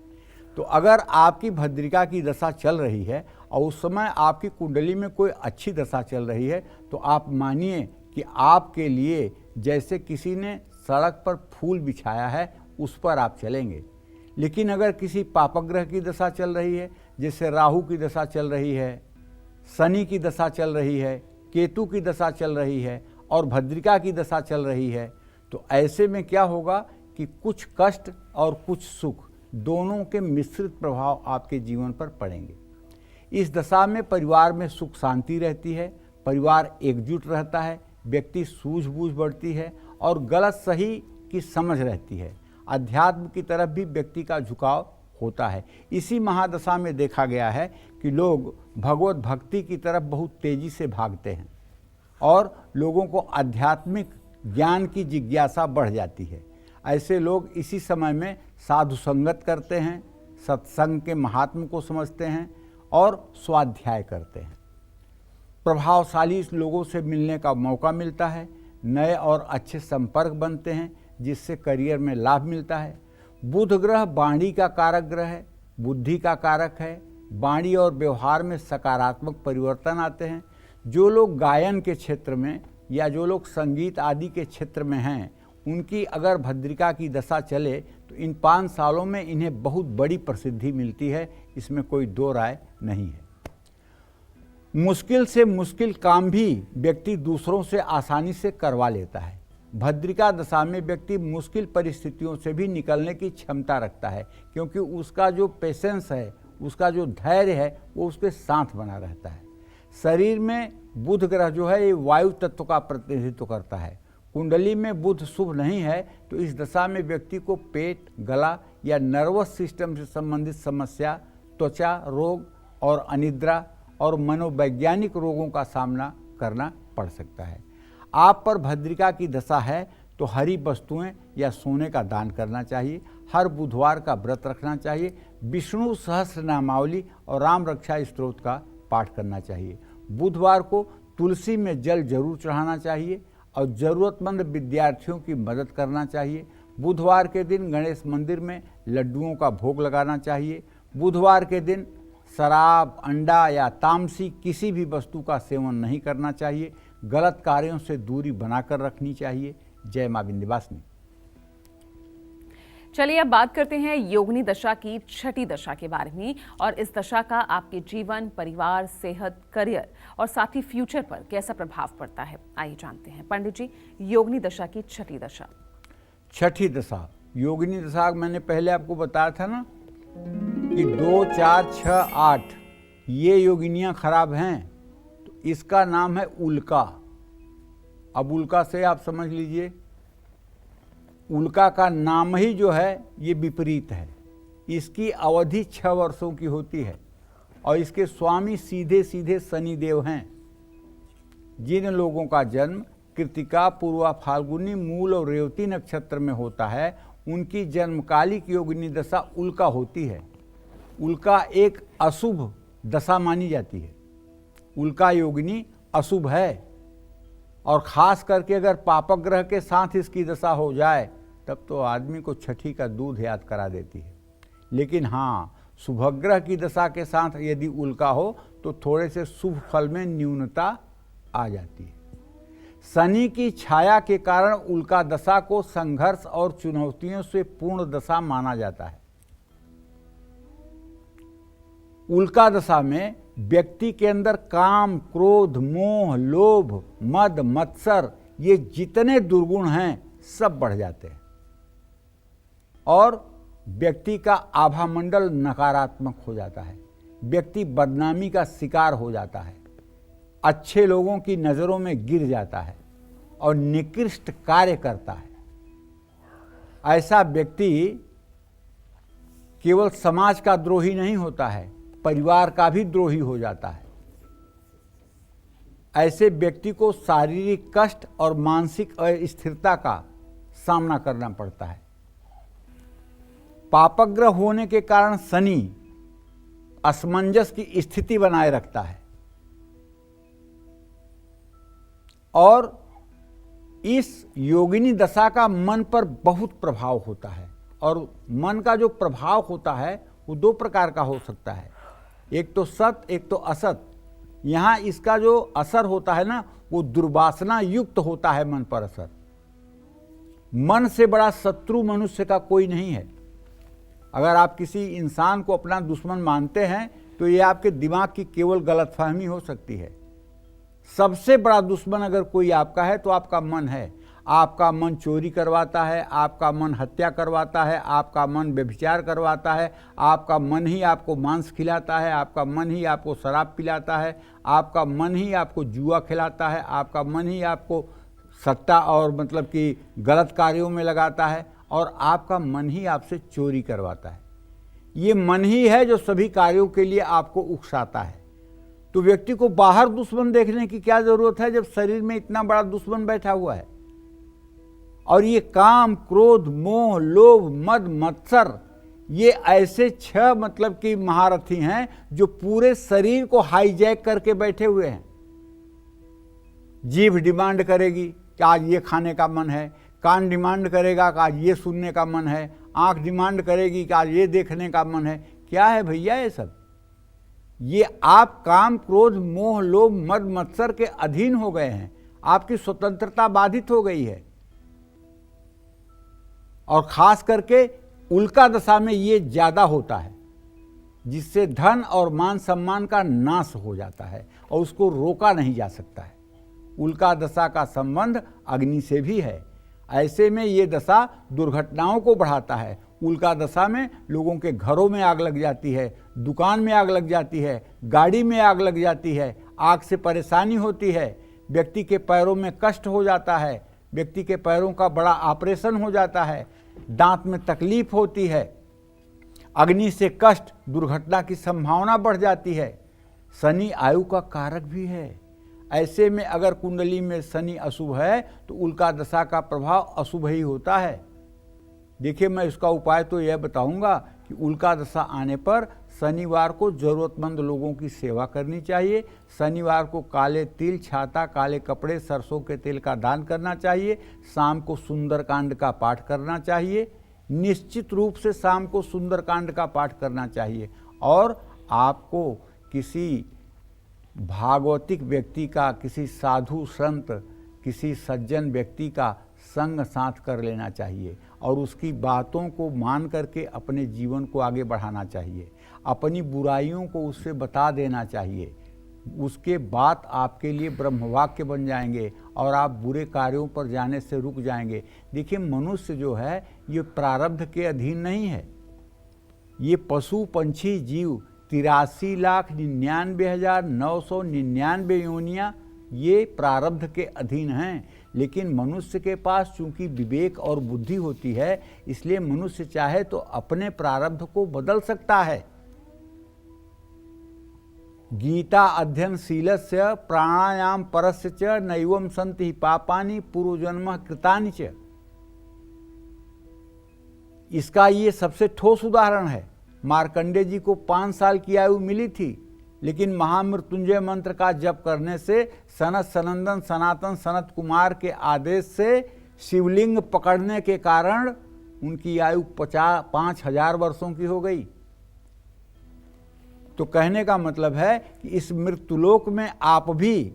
Speaker 3: तो अगर आपकी भद्रिका की दशा चल रही है और उस समय आपकी कुंडली में कोई अच्छी दशा चल रही है, तो आप मानिए कि आपके लिए जैसे किसी ने सड़क पर फूल बिछाया है उस पर आप चलेंगे। लेकिन अगर किसी पापक ग्रह की दशा चल रही है, जैसे राहु की दशा चल रही है, शनि की दशा चल रही है, केतु की दशा चल रही है और भद्रिका की दशा चल रही है, तो ऐसे में क्या होगा कि कुछ कष्ट और कुछ सुख दोनों के मिश्रित प्रभाव आपके जीवन पर पड़ेंगे। इस दशा में परिवार में सुख शांति रहती है, परिवार एकजुट रहता है, व्यक्ति सूझबूझ बढ़ती है और गलत सही की समझ रहती है। अध्यात्म की तरफ भी व्यक्ति का झुकाव होता है। इसी महादशा में देखा गया है कि लोग भगवत भक्ति की तरफ बहुत तेजी से भागते हैं और लोगों को आध्यात्मिक ज्ञान की जिज्ञासा बढ़ जाती है। ऐसे लोग इसी समय में साधु संगत करते हैं, सत्संग के महात्म को समझते हैं और स्वाध्याय करते हैं। प्रभावशाली लोगों से मिलने का मौका मिलता है, नए और अच्छे संपर्क बनते हैं जिससे करियर में लाभ मिलता है। बुध ग्रह वाणी का कारक ग्रह है, बुद्धि का कारक है। वाणी और व्यवहार में सकारात्मक परिवर्तन आते हैं। जो लोग गायन के क्षेत्र में या जो लोग संगीत आदि के क्षेत्र में हैं, उनकी अगर भद्रिका की दशा चले तो इन 5 सालों में इन्हें बहुत बड़ी प्रसिद्धि मिलती है, इसमें कोई दो राय नहीं है। मुश्किल से मुश्किल काम भी व्यक्ति दूसरों से आसानी से करवा लेता है। भद्रिका दशा में व्यक्ति मुश्किल परिस्थितियों से भी निकलने की क्षमता रखता है, क्योंकि उसका जो पेशेंस है, उसका जो धैर्य है, वो उसके साथ बना रहता है। शरीर में बुध ग्रह जो है ये वायु तत्व का प्रतिनिधित्व करता है। कुंडली में बुध शुभ नहीं है तो इस दशा में व्यक्ति को पेट, गला या नर्वस सिस्टम से संबंधित समस्या, त्वचा रोग और अनिद्रा और मनोवैज्ञानिक रोगों का सामना करना पड़ सकता है। आप पर भद्रिका की दशा है तो हरी वस्तुएं या सोने का दान करना चाहिए। हर बुधवार का व्रत रखना चाहिए। विष्णु सहस्त्र नामावली और राम रक्षा स्तोत्र का पाठ करना चाहिए। बुधवार को तुलसी में जल जरूर चढ़ाना चाहिए और ज़रूरतमंद विद्यार्थियों की मदद करना चाहिए। बुधवार के दिन गणेश मंदिर में लड्डुओं का भोग लगाना चाहिए। बुधवार के दिन शराब, अंडा या तामसी किसी भी वस्तु का सेवन नहीं करना चाहिए। गलत कार्यों से दूरी बनाकर रखनी चाहिए। जय मां विंध्यवासिनी।
Speaker 1: चलिए अब बात करते हैं योगिनी दशा की छठी दशा के बारे में और इस दशा का आपके जीवन, परिवार, सेहत, करियर और साथ ही फ्यूचर पर कैसा प्रभाव पड़ता है। आइए जानते हैं। पंडित जी, योगिनी दशा की छठी दशा।
Speaker 3: छठी दशा, योगिनी दशा मैंने पहले आपको बताया था ना कि 2, 4, 6, 8 ये योगिनियाँ खराब हैं, तो इसका नाम है उल्का। अब उल्का से आप समझ लीजिए, उल्का का नाम ही जो है ये विपरीत है। इसकी अवधि 6 वर्षों की होती है और इसके स्वामी सीधे सीधे शनिदेव हैं। जिन लोगों का जन्म कृतिका, पूर्वा, फाल्गुनी, मूल और रेवती नक्षत्र में होता है, उनकी जन्मकालिक योगिनी दशा उल्का होती है। उल्का एक अशुभ दशा मानी जाती है। उल्का योगिनी अशुभ है और खास करके अगर पापक ग्रह के साथ इसकी दशा हो जाए तब तो आदमी को छठी का दूध याद करा देती है। लेकिन हाँ, शुभग्रह की दशा के साथ यदि उल्का हो तो थोड़े से शुभ फल में न्यूनता आ जाती है। शनि की छाया के कारण उल्का दशा को संघर्ष और चुनौतियों से पूर्ण दशा माना जाता है। उल्का दशा में व्यक्ति के अंदर काम, क्रोध, मोह, लोभ, मद, मत्सर ये जितने दुर्गुण हैं सब बढ़ जाते हैं और व्यक्ति का आभामंडल नकारात्मक हो जाता है, व्यक्ति बदनामी का शिकार हो जाता है, अच्छे लोगों की नज़रों में गिर जाता है और निकृष्ट कार्य करता है। ऐसा व्यक्ति केवल समाज का द्रोही नहीं होता है, परिवार का भी द्रोही हो जाता है। ऐसे व्यक्ति को शारीरिक कष्ट और मानसिक अस्थिरता का सामना करना पड़ता है। पापग्रह होने के कारण शनि असमंजस की स्थिति बनाए रखता है और इस योगिनी दशा का मन पर बहुत प्रभाव होता है। और मन का जो प्रभाव होता है वो दो प्रकार का हो सकता है, एक तो सत, एक तो असत। यहाँ इसका जो असर होता है ना, वो दुर्वासना युक्त होता है मन पर असर। मन से बड़ा शत्रु मनुष्य का कोई नहीं है। अगर आप किसी इंसान को अपना दुश्मन मानते हैं तो ये आपके दिमाग की केवल गलतफहमी हो सकती है। सबसे बड़ा दुश्मन अगर कोई आपका है तो आपका मन है। आपका मन चोरी करवाता है, आपका मन हत्या करवाता है, आपका मन व्यभिचार करवाता है, आपका मन ही आपको मांस खिलाता है, आपका मन ही आपको शराब पिलाता है, आपका मन ही आपको जुआ खिलाता है, आपका मन ही आपको सट्टा और मतलब कि गलत कार्यों में लगाता है और आपका मन ही आपसे चोरी करवाता है। ये मन ही है जो सभी कार्यों के लिए आपको उकसाता है। तो व्यक्ति को बाहर दुश्मन देखने की क्या जरूरत है जब शरीर में इतना बड़ा दुश्मन बैठा हुआ है। और ये काम, क्रोध, मोह, लोभ, मद, मत्सर, ये ऐसे 6 मतलब कि महारथी हैं जो पूरे शरीर को हाईजैक करके बैठे हुए हैं। जीभ डिमांड करेगी कि आज ये खाने का मन है, कान डिमांड करेगा कि आज ये सुनने का मन है, आंख डिमांड करेगी कि आज ये देखने का मन है। क्या है भैया ये सब? ये आप काम, क्रोध, मोह, लोभ, मद, मत्सर के अधीन हो गए हैं। आपकी स्वतंत्रता बाधित हो गई है। और खास करके उल्का दशा में ये ज्यादा होता है, जिससे धन और मान सम्मान का नाश हो जाता है और उसको रोका नहीं जा सकता है। उल्का दशा का संबंध अग्नि से भी है। ऐसे में ये दशा दुर्घटनाओं को बढ़ाता है। उल्का दशा में लोगों के घरों में आग लग जाती है, दुकान में आग लग जाती है, गाड़ी में आग लग जाती है, आग से परेशानी होती है, व्यक्ति के पैरों में कष्ट हो जाता है, व्यक्ति के पैरों का बड़ा ऑपरेशन हो जाता है, दांत में तकलीफ होती है, अग्नि से कष्ट, दुर्घटना की संभावना बढ़ जाती है। शनि आयु का कारक भी है। ऐसे में अगर कुंडली में शनि अशुभ है तो उल्का दशा का प्रभाव अशुभ ही होता है। देखिए, मैं इसका उपाय तो यह बताऊंगा कि उल्का दशा आने पर शनिवार को जरूरतमंद लोगों की सेवा करनी चाहिए। शनिवार को काले तिल, छाता, काले कपड़े, सरसों के तेल का दान करना चाहिए। शाम को सुंदरकांड का पाठ करना चाहिए। निश्चित रूप से शाम को सुंदरकांड का पाठ करना चाहिए। और आपको किसी भागवतिक व्यक्ति का, किसी साधु संत, किसी सज्जन व्यक्ति का संग साथ कर लेना चाहिए और उसकी बातों को मान करके अपने जीवन को आगे बढ़ाना चाहिए। अपनी बुराइयों को उससे बता देना चाहिए। उसके बात आपके लिए ब्रह्मवाक्य बन जाएंगे और आप बुरे कार्यों पर जाने से रुक जाएंगे। देखिए, मनुष्य जो है ये प्रारब्ध के अधीन नहीं है। ये पशु पंछी जीव 83,99,999 योनियाँ ये प्रारब्ध के अधीन हैं। लेकिन मनुष्य के पास चूंकि विवेक और बुद्धि होती है, इसलिए मनुष्य चाहे तो अपने प्रारब्ध को बदल सकता है। गीता अध्ययनशीलस्य प्राणायाम परस्य च नैवं सन्ति पापानि पूर्वजन्म कृतानि च। इसका ये सबसे ठोस उदाहरण है। मार्कंडे जी को 5 साल की आयु मिली थी, लेकिन महामृत्युंजय मंत्र का जप करने से सनत सनंदन सनातन सनत कुमार के आदेश से शिवलिंग पकड़ने के कारण उनकी आयु 5,000 वर्षों की हो गई। तो कहने का मतलब है कि इस मृत्युलोक में आप भी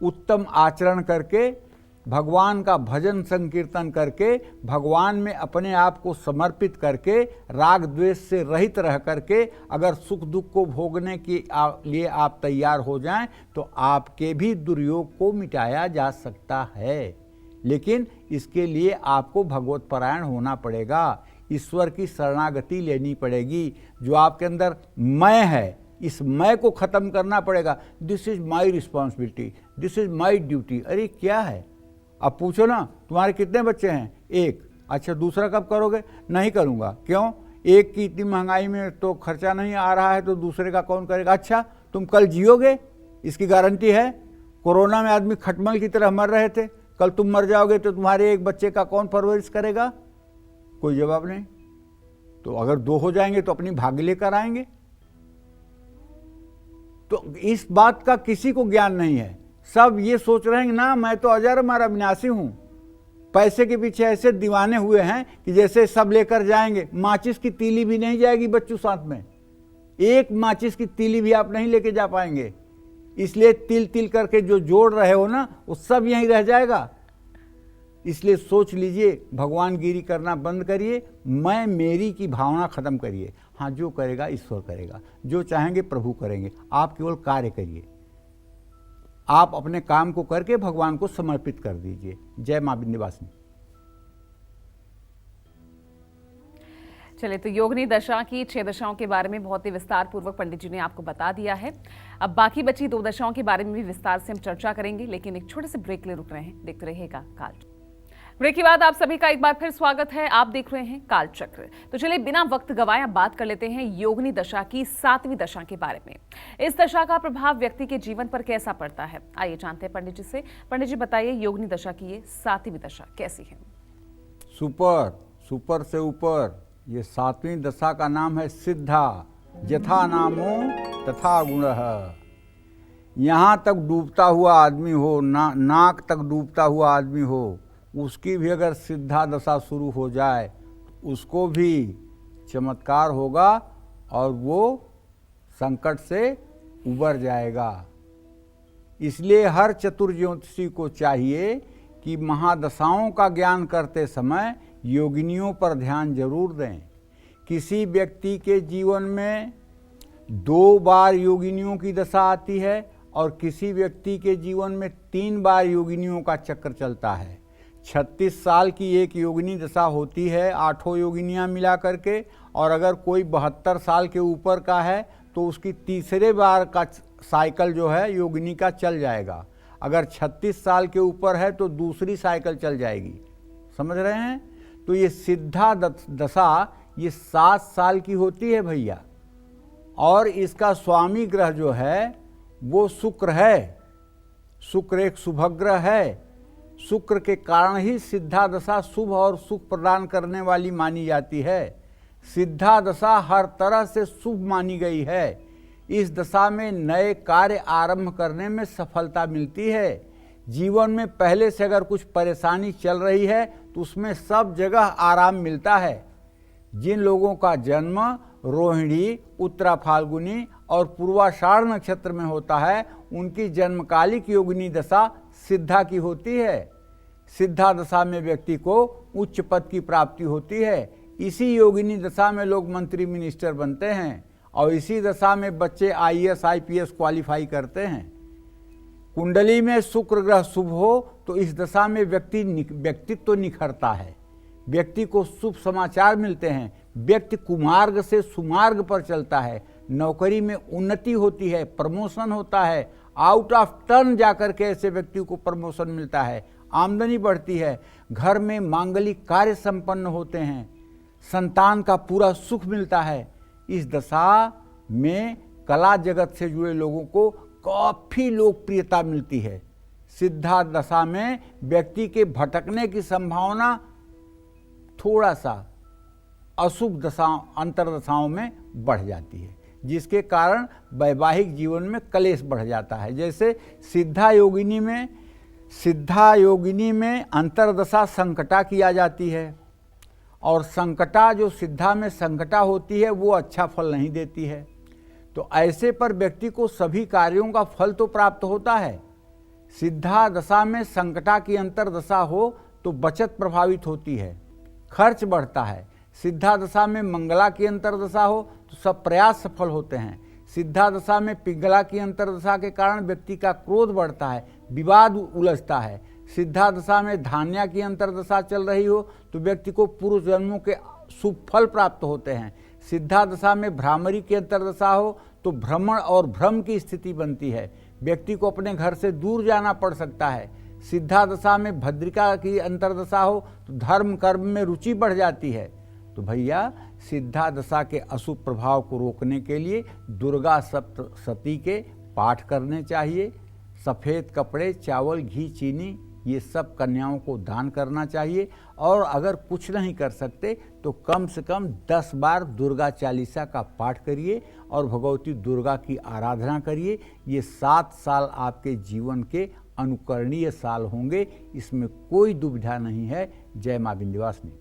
Speaker 3: उत्तम आचरण करके, भगवान का भजन संकीर्तन करके, भगवान में अपने आप को समर्पित करके, राग द्वेष से रहित रह करके अगर सुख दुख को भोगने के लिए आप तैयार हो जाएं तो आपके भी दुर्योग को मिटाया जा सकता है। लेकिन इसके लिए आपको भगवत परायण होना पड़ेगा। ईश्वर की शरणागति लेनी पड़ेगी। जो आपके अंदर मैं है, इस मैं को ख़त्म करना पड़ेगा। This is my responsibility, this is my duty. अरे क्या है, अब पूछो ना तुम्हारे कितने बच्चे हैं? एक। अच्छा, दूसरा कब करोगे? नहीं करूँगा। क्यों? एक की इतनी महंगाई में तो खर्चा नहीं आ रहा है, तो दूसरे का कौन करेगा? अच्छा, तुम कल जियोगे? इसकी गारंटी है? कोरोना में आदमी खटमल की तरह मर रहे थे, कल तुम मर जाओगे तो तुम्हारे एक बच्चे का कौन परवरिश करेगा? कोई जवाब नहीं। तो अगर दो हो जाएंगे तो अपनी भाग्य लेकर आएंगे। तो इस बात का किसी को ज्ञान नहीं है। सब ये सोच रहे हैं कि ना मैं तो अजर अमर अविनाशी हूं। पैसे के पीछे ऐसे दीवाने हुए हैं कि जैसे सब लेकर जाएंगे। माचिस की तीली भी नहीं जाएगी बच्चों साथ में, एक माचिस की तीली भी आप नहीं लेके जा पाएंगे। इसलिए तिल तिल करके जो जोड़ रहे हो ना, वो सब यहीं रह जाएगा। इसलिए सोच लीजिए, भगवान गिरी करना बंद करिए, मैं मेरी की भावना खत्म करिए। हाँ, जो करेगा ईश्वर करेगा, जो चाहेंगे प्रभु करेंगे। आप केवल कार्य करिए, आप अपने काम को करके भगवान को समर्पित कर दीजिए। जय मां विंध्यवासिनी।
Speaker 1: चलिए, तो योगिनी दशा की 6 दशाओं के बारे में बहुत ही विस्तार पूर्वक पंडित जी ने आपको बता दिया है। अब बाकी बची 2 दशाओं के बारे में भी विस्तार से हम चर्चा करेंगे, लेकिन एक छोटे से ब्रेक ले रुक रहे हैं। देखते रहिएगा काल। ब्रेक के बाद आप सभी का एक बार फिर स्वागत है। आप देख रहे हैं काल चक्र। तो चलिए, बिना वक्त गवाए बात कर लेते हैं योगिनी दशा की 7वीं दशा के बारे में। इस दशा का प्रभाव व्यक्ति के जीवन पर कैसा पड़ता है, आइए जानते हैं पंडित जी से। पंडित जी बताइए, योगिनी दशा की ये 7वीं दशा कैसी है?
Speaker 3: सुपर, सुपर से ऊपर। ये 7वीं दशा का नाम है सिद्धा। यथा नामो तथा गुणः। यहाँ तक डूबता हुआ आदमी हो, नाक तक डूबता हुआ आदमी हो, उसकी भी अगर सिद्धा दशा शुरू हो जाए, उसको भी चमत्कार होगा और वो संकट से उबर जाएगा। इसलिए हर चतुर ज्योतिषी को चाहिए कि महादशाओं का ज्ञान करते समय योगिनियों पर ध्यान जरूर दें। किसी व्यक्ति के जीवन में 2 बार योगिनियों की दशा आती है और किसी व्यक्ति के जीवन में 3 बार योगिनियों का चक्र चलता है। 36 साल की एक योगिनी दशा होती है, 8 योगिनियाँ मिला करके। और अगर कोई 72 साल के ऊपर का है तो उसकी तीसरे बार का साइकिल जो है योगिनी का चल जाएगा। अगर 36 साल के ऊपर है तो दूसरी साइकिल चल जाएगी। समझ रहे हैं? तो ये सिद्धा दशा ये 7 साल की होती है भैया। और इसका स्वामी ग्रह जो है वो शुक्र है। शुक्र एक शुभग्रह है। शुक्र के कारण ही सिद्धा दशा शुभ और सुख प्रदान करने वाली मानी जाती है। सिद्धा दशा हर तरह से शुभ मानी गई है। इस दशा में नए कार्य आरंभ करने में सफलता मिलती है। जीवन में पहले से अगर कुछ परेशानी चल रही है तो उसमें सब जगह आराम मिलता है। जिन लोगों का जन्म रोहिणी, उत्तरा फाल्गुनी और पूर्वाषाढ़ नक्षत्र में होता है, उनकी जन्मकालिक योगिनी दशा सिद्धा की होती है। सिद्धा दशा में व्यक्ति को उच्च पद की प्राप्ति होती है। इसी योगिनी दशा में लोग मंत्री मिनिस्टर बनते हैं और इसी दशा में बच्चे IAS IPS क्वालिफाई करते हैं। कुंडली में शुक्र ग्रह शुभ हो तो इस दशा में व्यक्तित्व तो निखरता है, व्यक्ति को शुभ समाचार मिलते हैं, व्यक्ति कुमार्ग से सुमार्ग पर चलता है, नौकरी में उन्नति होती है, प्रमोशन होता है, आउट ऑफ टर्न जाकर के ऐसे व्यक्ति को प्रमोशन मिलता है, आमदनी बढ़ती है, घर में मांगलिक कार्य संपन्न होते हैं, संतान का पूरा सुख मिलता है। इस दशा में कला जगत से जुड़े लोगों को काफ़ी लोकप्रियता मिलती है। सिद्धा दशा में व्यक्ति के भटकने की संभावना थोड़ा सा अशुभ दशाओं अंतरदशाओं में बढ़ जाती है, जिसके कारण वैवाहिक जीवन में कलेश बढ़ जाता है। जैसे सिद्धा योगिनी में अंतरदशा संकटा किया जाती है और संकटा जो सिद्धा में संकटा होती है वो अच्छा फल नहीं देती है। तो ऐसे पर व्यक्ति को सभी कार्यों का फल तो प्राप्त होता है। सिद्धा दशा में संकटा की अंतरदशा हो तो बचत प्रभावित होती है, खर्च बढ़ता है। सिद्धा दशा में मंगला की अंतरदशा हो तो सब प्रयास सफल होते हैं। सिद्धा दशा में पिंगला की अंतरदशा के कारण व्यक्ति का क्रोध बढ़ता है, विवाद उलझता है। सिद्धा दशा में धान्या की अंतरदशा चल रही हो तो व्यक्ति को पूर्व जन्मों के शुभ फल प्राप्त होते हैं। सिद्धा दशा में भ्रामरी की अंतर्दशा हो तो भ्रमण और भ्रम की स्थिति बनती है, व्यक्ति को अपने घर से दूर जाना पड़ सकता है। सिद्धा दशा में भद्रिका की अंतर्दशा हो तो धर्म कर्म में रुचि बढ़ जाती है। तो भैया सिद्धा दशा के अशुभ प्रभाव को रोकने के लिए दुर्गा सप्तशती के पाठ करने चाहिए। सफ़ेद कपड़े, चावल, घी, चीनी ये सब कन्याओं को दान करना चाहिए। और अगर कुछ नहीं कर सकते तो कम से कम 10 बार दुर्गा चालीसा का पाठ करिए और भगवती दुर्गा की आराधना करिए। ये 7 साल आपके जीवन के अनुकरणीय साल होंगे, इसमें कोई दुविधा नहीं है। जय मां विंध्यवासिनी।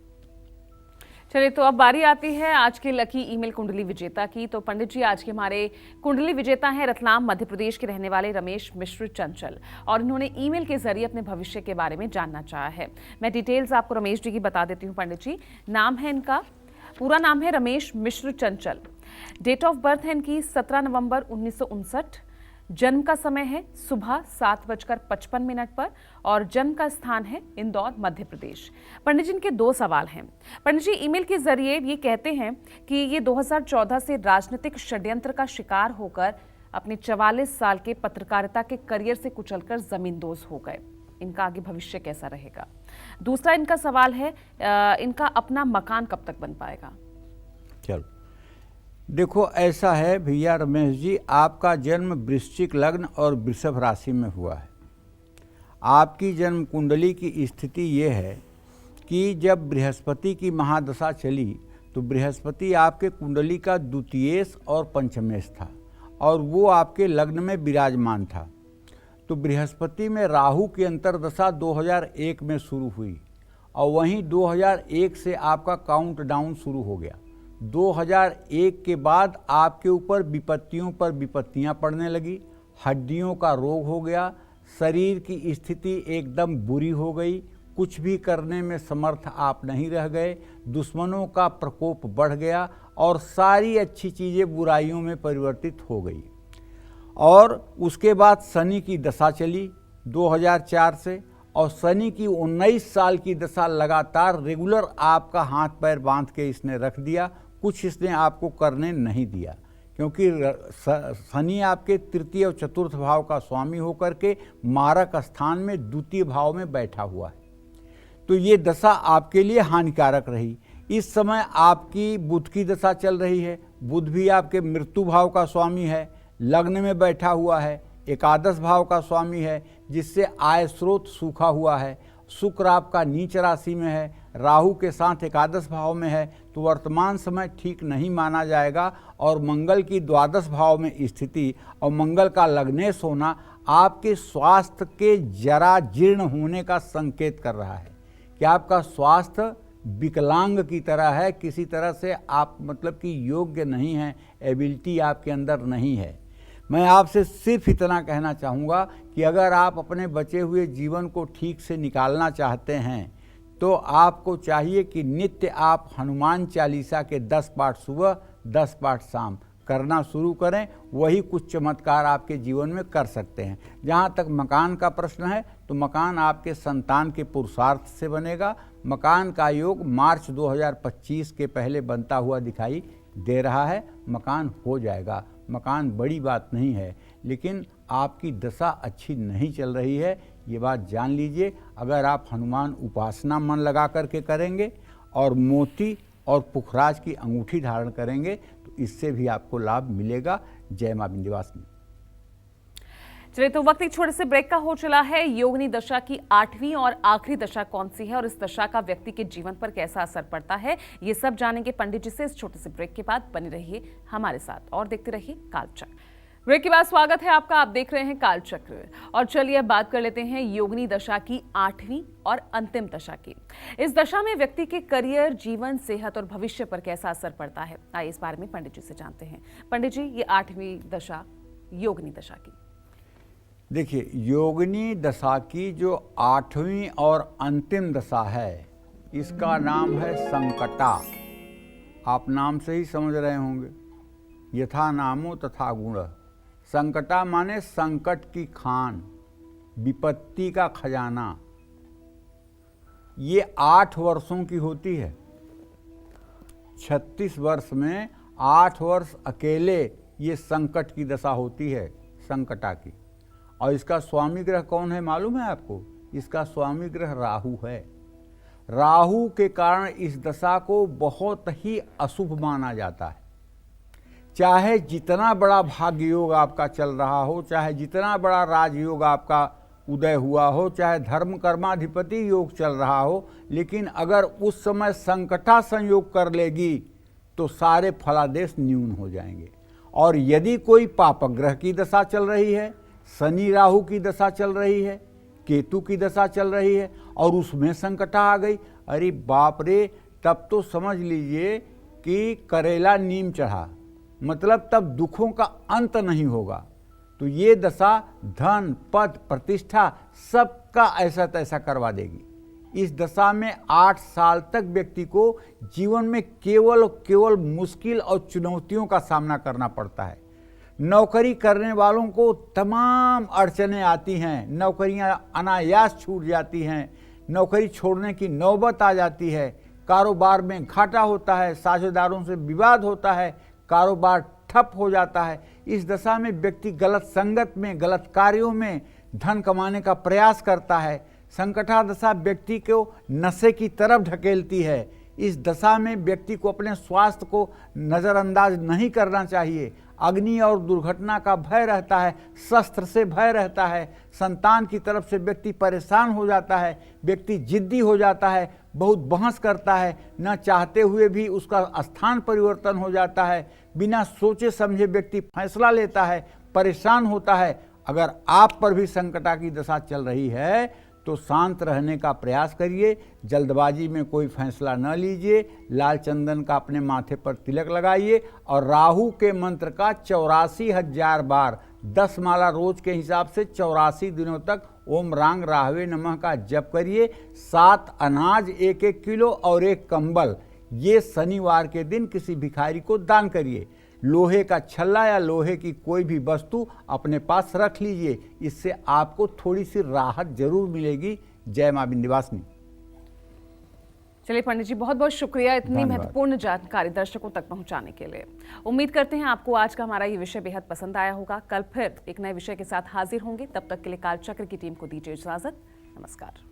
Speaker 1: चलिए, तो अब बारी आती है आज के लकी ईमेल कुंडली विजेता की। तो पंडित जी, आज के हमारे कुंडली विजेता हैं रतलाम मध्य प्रदेश के रहने वाले रमेश मिश्र चंचल, और इन्होंने ईमेल के जरिए अपने भविष्य के बारे में जानना चाहा है। मैं डिटेल्स आपको रमेश जी की बता देती हूँ। पंडित जी, नाम है इनका, पूरा नाम है रमेश मिश्र चंचल। डेट ऑफ बर्थ है इनकी 17 नवंबर 1959। जन्म का समय है सुबह 7:55 पर और जन्म का स्थान है इंदौर, मध्य प्रदेश। पंडित जी, इनके 2 सवाल हैं। पंडित जी, ईमेल के जरिए ये कहते हैं कि ये 2014 से राजनीतिक षड्यंत्र का शिकार होकर अपने 44 साल के पत्रकारिता के करियर से कुचलकर जमींदोज हो गए। इनका आगे भविष्य कैसा रहेगा? दूसरा इनका सवाल है, इनका अपना मकान कब तक बन पाएगा?
Speaker 3: चलो देखो, ऐसा है भैया रमेश जी, आपका जन्म वृश्चिक लग्न और वृषभ राशि में हुआ है। आपकी जन्म कुंडली की स्थिति ये है कि जब बृहस्पति की महादशा चली तो बृहस्पति आपके कुंडली का द्वितीयेश और पंचमेश था और वो आपके लग्न में विराजमान था। तो बृहस्पति में राहु की अंतर्दशा 2001 में शुरू हुई और वहीं 2001 से आपका काउंटडाउन शुरू हो गया। 2001 के बाद आपके ऊपर विपत्तियों पर विपत्तियां पड़ने लगी, हड्डियों का रोग हो गया, शरीर की स्थिति एकदम बुरी हो गई, कुछ भी करने में समर्थ आप नहीं रह गए, दुश्मनों का प्रकोप बढ़ गया और सारी अच्छी चीज़ें बुराइयों में परिवर्तित हो गई। और उसके बाद शनि की दशा चली 2004 से, और शनि की 19 साल की दशा लगातार रेगुलर आपका हाथ पैर बांध के इसने रख दिया, कुछ इसने आपको करने नहीं दिया, क्योंकि शनि आपके तृतीय और चतुर्थ भाव का स्वामी होकर के मारक स्थान में द्वितीय भाव में बैठा हुआ है। तो ये दशा आपके लिए हानिकारक रही। इस समय आपकी बुध की दशा चल रही है। बुध भी आपके मृत्यु भाव का स्वामी है, लग्न में बैठा हुआ है, एकादश भाव का स्वामी है, जिससे आय स्रोत सूखा हुआ है। शुक्र आपका नीच राशि में है, राहु के साथ एकादश भाव में है, तो वर्तमान समय ठीक नहीं माना जाएगा। और मंगल की द्वादश भाव में स्थिति और मंगल का लग्नेश होना आपके स्वास्थ्य के जरा जीर्ण होने का संकेत कर रहा है कि आपका स्वास्थ्य विकलांग की तरह है, किसी तरह से आप मतलब कि योग्य नहीं हैं, एबिलिटी आपके अंदर नहीं है। मैं आपसे सिर्फ इतना कहना चाहूँगा कि अगर आप अपने बचे हुए जीवन को ठीक से निकालना चाहते हैं तो आपको चाहिए कि नित्य आप हनुमान चालीसा के 10 पाठ सुबह 10 पाठ शाम करना शुरू करें। वही कुछ चमत्कार आपके जीवन में कर सकते हैं। जहाँ तक मकान का प्रश्न है तो मकान आपके संतान के पुरुषार्थ से बनेगा। मकान का योग मार्च 2025 के पहले बनता हुआ दिखाई दे रहा है। मकान हो जाएगा, मकान बड़ी बात नहीं है, लेकिन आपकी दशा अच्छी नहीं चल रही है, ये बात जान लीजिए। अगर आप हनुमान उपासना मन लगा करके करेंगे और मोती और पुखराज की अंगूठी धारण करेंगे तो इससे भी आपको लाभ मिलेगा। जय मां विंध्यवासिनी।
Speaker 1: चलिए, तो वक्त एक छोटे से ब्रेक का हो चला है। योगिनी दशा की 8वीं और आखिरी दशा कौन सी है और इस दशा का व्यक्ति के जीवन पर कैसा असर पड़ता है, ये सब जानेंगे पंडित जी से इस छोटे से ब्रेक के बाद। बने रहिए हमारे साथ और देखते रहिए कालचक्र। ब्रेक के बाद स्वागत है आपका, आप देख रहे हैं कालचक्र। और चलिए अब बात कर लेते हैं योगिनी दशा की 8वीं और अंतिम दशा की। इस दशा में व्यक्ति के करियर, जीवन, सेहत और भविष्य पर कैसा असर पड़ता है, आइए इस बारे में पंडित जी से जानते हैं। पंडित जी, ये 8वीं दशा योगिनी दशा की।
Speaker 3: देखिए, योगिनी दशा की जो 8वीं और अंतिम दशा है, इसका नाम है संकटा। आप नाम से ही समझ रहे होंगे, यथा नामो तथा गुण। संकटा माने संकट की खान, विपत्ति का खजाना। ये 8 वर्षों की होती है 36 वर्ष में 8 वर्ष अकेले ये संकट की दशा होती है, संकटा की। और इसका स्वामी ग्रह कौन है मालूम है आपको? इसका स्वामी ग्रह राहु है। राहु के कारण इस दशा को बहुत ही अशुभ माना जाता है। चाहे जितना बड़ा भाग्य योग आपका चल रहा हो, चाहे जितना बड़ा राजयोग आपका उदय हुआ हो, चाहे धर्म कर्माधिपति योग चल रहा हो, लेकिन अगर उस समय संकटा संयोग कर लेगी तो सारे फलादेश न्यून हो जाएंगे। और यदि कोई पापग्रह की दशा चल रही है, शनि राहु की दशा चल रही है, केतु की दशा चल रही है और उसमें संकटा आ गई, अरे बाप रे, तब तो समझ लीजिए कि करेला नीम चढ़ा, मतलब तब दुखों का अंत नहीं होगा। तो ये दशा धन पद प्रतिष्ठा सबका ऐसा तैसा करवा देगी। इस दशा में 8 साल तक व्यक्ति को जीवन में केवल मुश्किल और चुनौतियों का सामना करना पड़ता है। नौकरी करने वालों को तमाम अड़चनें आती हैं, नौकरियां अनायास छूट जाती हैं, नौकरी छोड़ने की नौबत आ जाती है, कारोबार में घाटा होता है, साझेदारों से विवाद होता है, कारोबार ठप हो जाता है। इस दशा में व्यक्ति गलत संगत में, गलत कार्यों में धन कमाने का प्रयास करता है। संकटा दशा व्यक्ति को नशे की तरफ ढकेलती है। इस दशा में व्यक्ति को अपने स्वास्थ्य को नज़रअंदाज नहीं करना चाहिए। अग्नि और दुर्घटना का भय रहता है, शस्त्र से भय रहता है, संतान की तरफ से व्यक्ति परेशान हो जाता है, व्यक्ति जिद्दी हो जाता है, बहुत बहस करता है, न चाहते हुए भी उसका स्थान परिवर्तन हो जाता है, बिना सोचे समझे व्यक्ति फैसला लेता है, परेशान होता है। अगर आप पर भी संकटा की दशा चल रही है तो शांत रहने का प्रयास करिए, जल्दबाजी में कोई फैसला न लीजिए, लाल चंदन का अपने माथे पर तिलक लगाइए और राहु के मंत्र का 84,000 बार 10 माला रोज के हिसाब से 84 दिनों तक ओम रांग राहवे नमः का जप करिए। 7 अनाज 1-1 किलो और 1 कंबल ये शनिवार के दिन किसी भिखारी को दान करिए। लोहे का छल्ला या लोहे की कोई भी वस्तु अपने पास रख लीजिए, इससे आपको थोड़ी सी राहत जरूर मिलेगी। जय मां विंध्यवासिनी।
Speaker 1: चलिए पंडित जी, बहुत बहुत शुक्रिया इतनी
Speaker 3: धन्यवाद।
Speaker 1: महत्वपूर्ण जानकारी दर्शकों तक पहुंचाने के लिए। उम्मीद करते हैं आपको आज का हमारा ये विषय बेहद पसंद आया होगा। कल फिर एक नए विषय के साथ हाजिर होंगे, तब तक के लिए कालचक्र की टीम को दीजिए इजाजत। नमस्कार।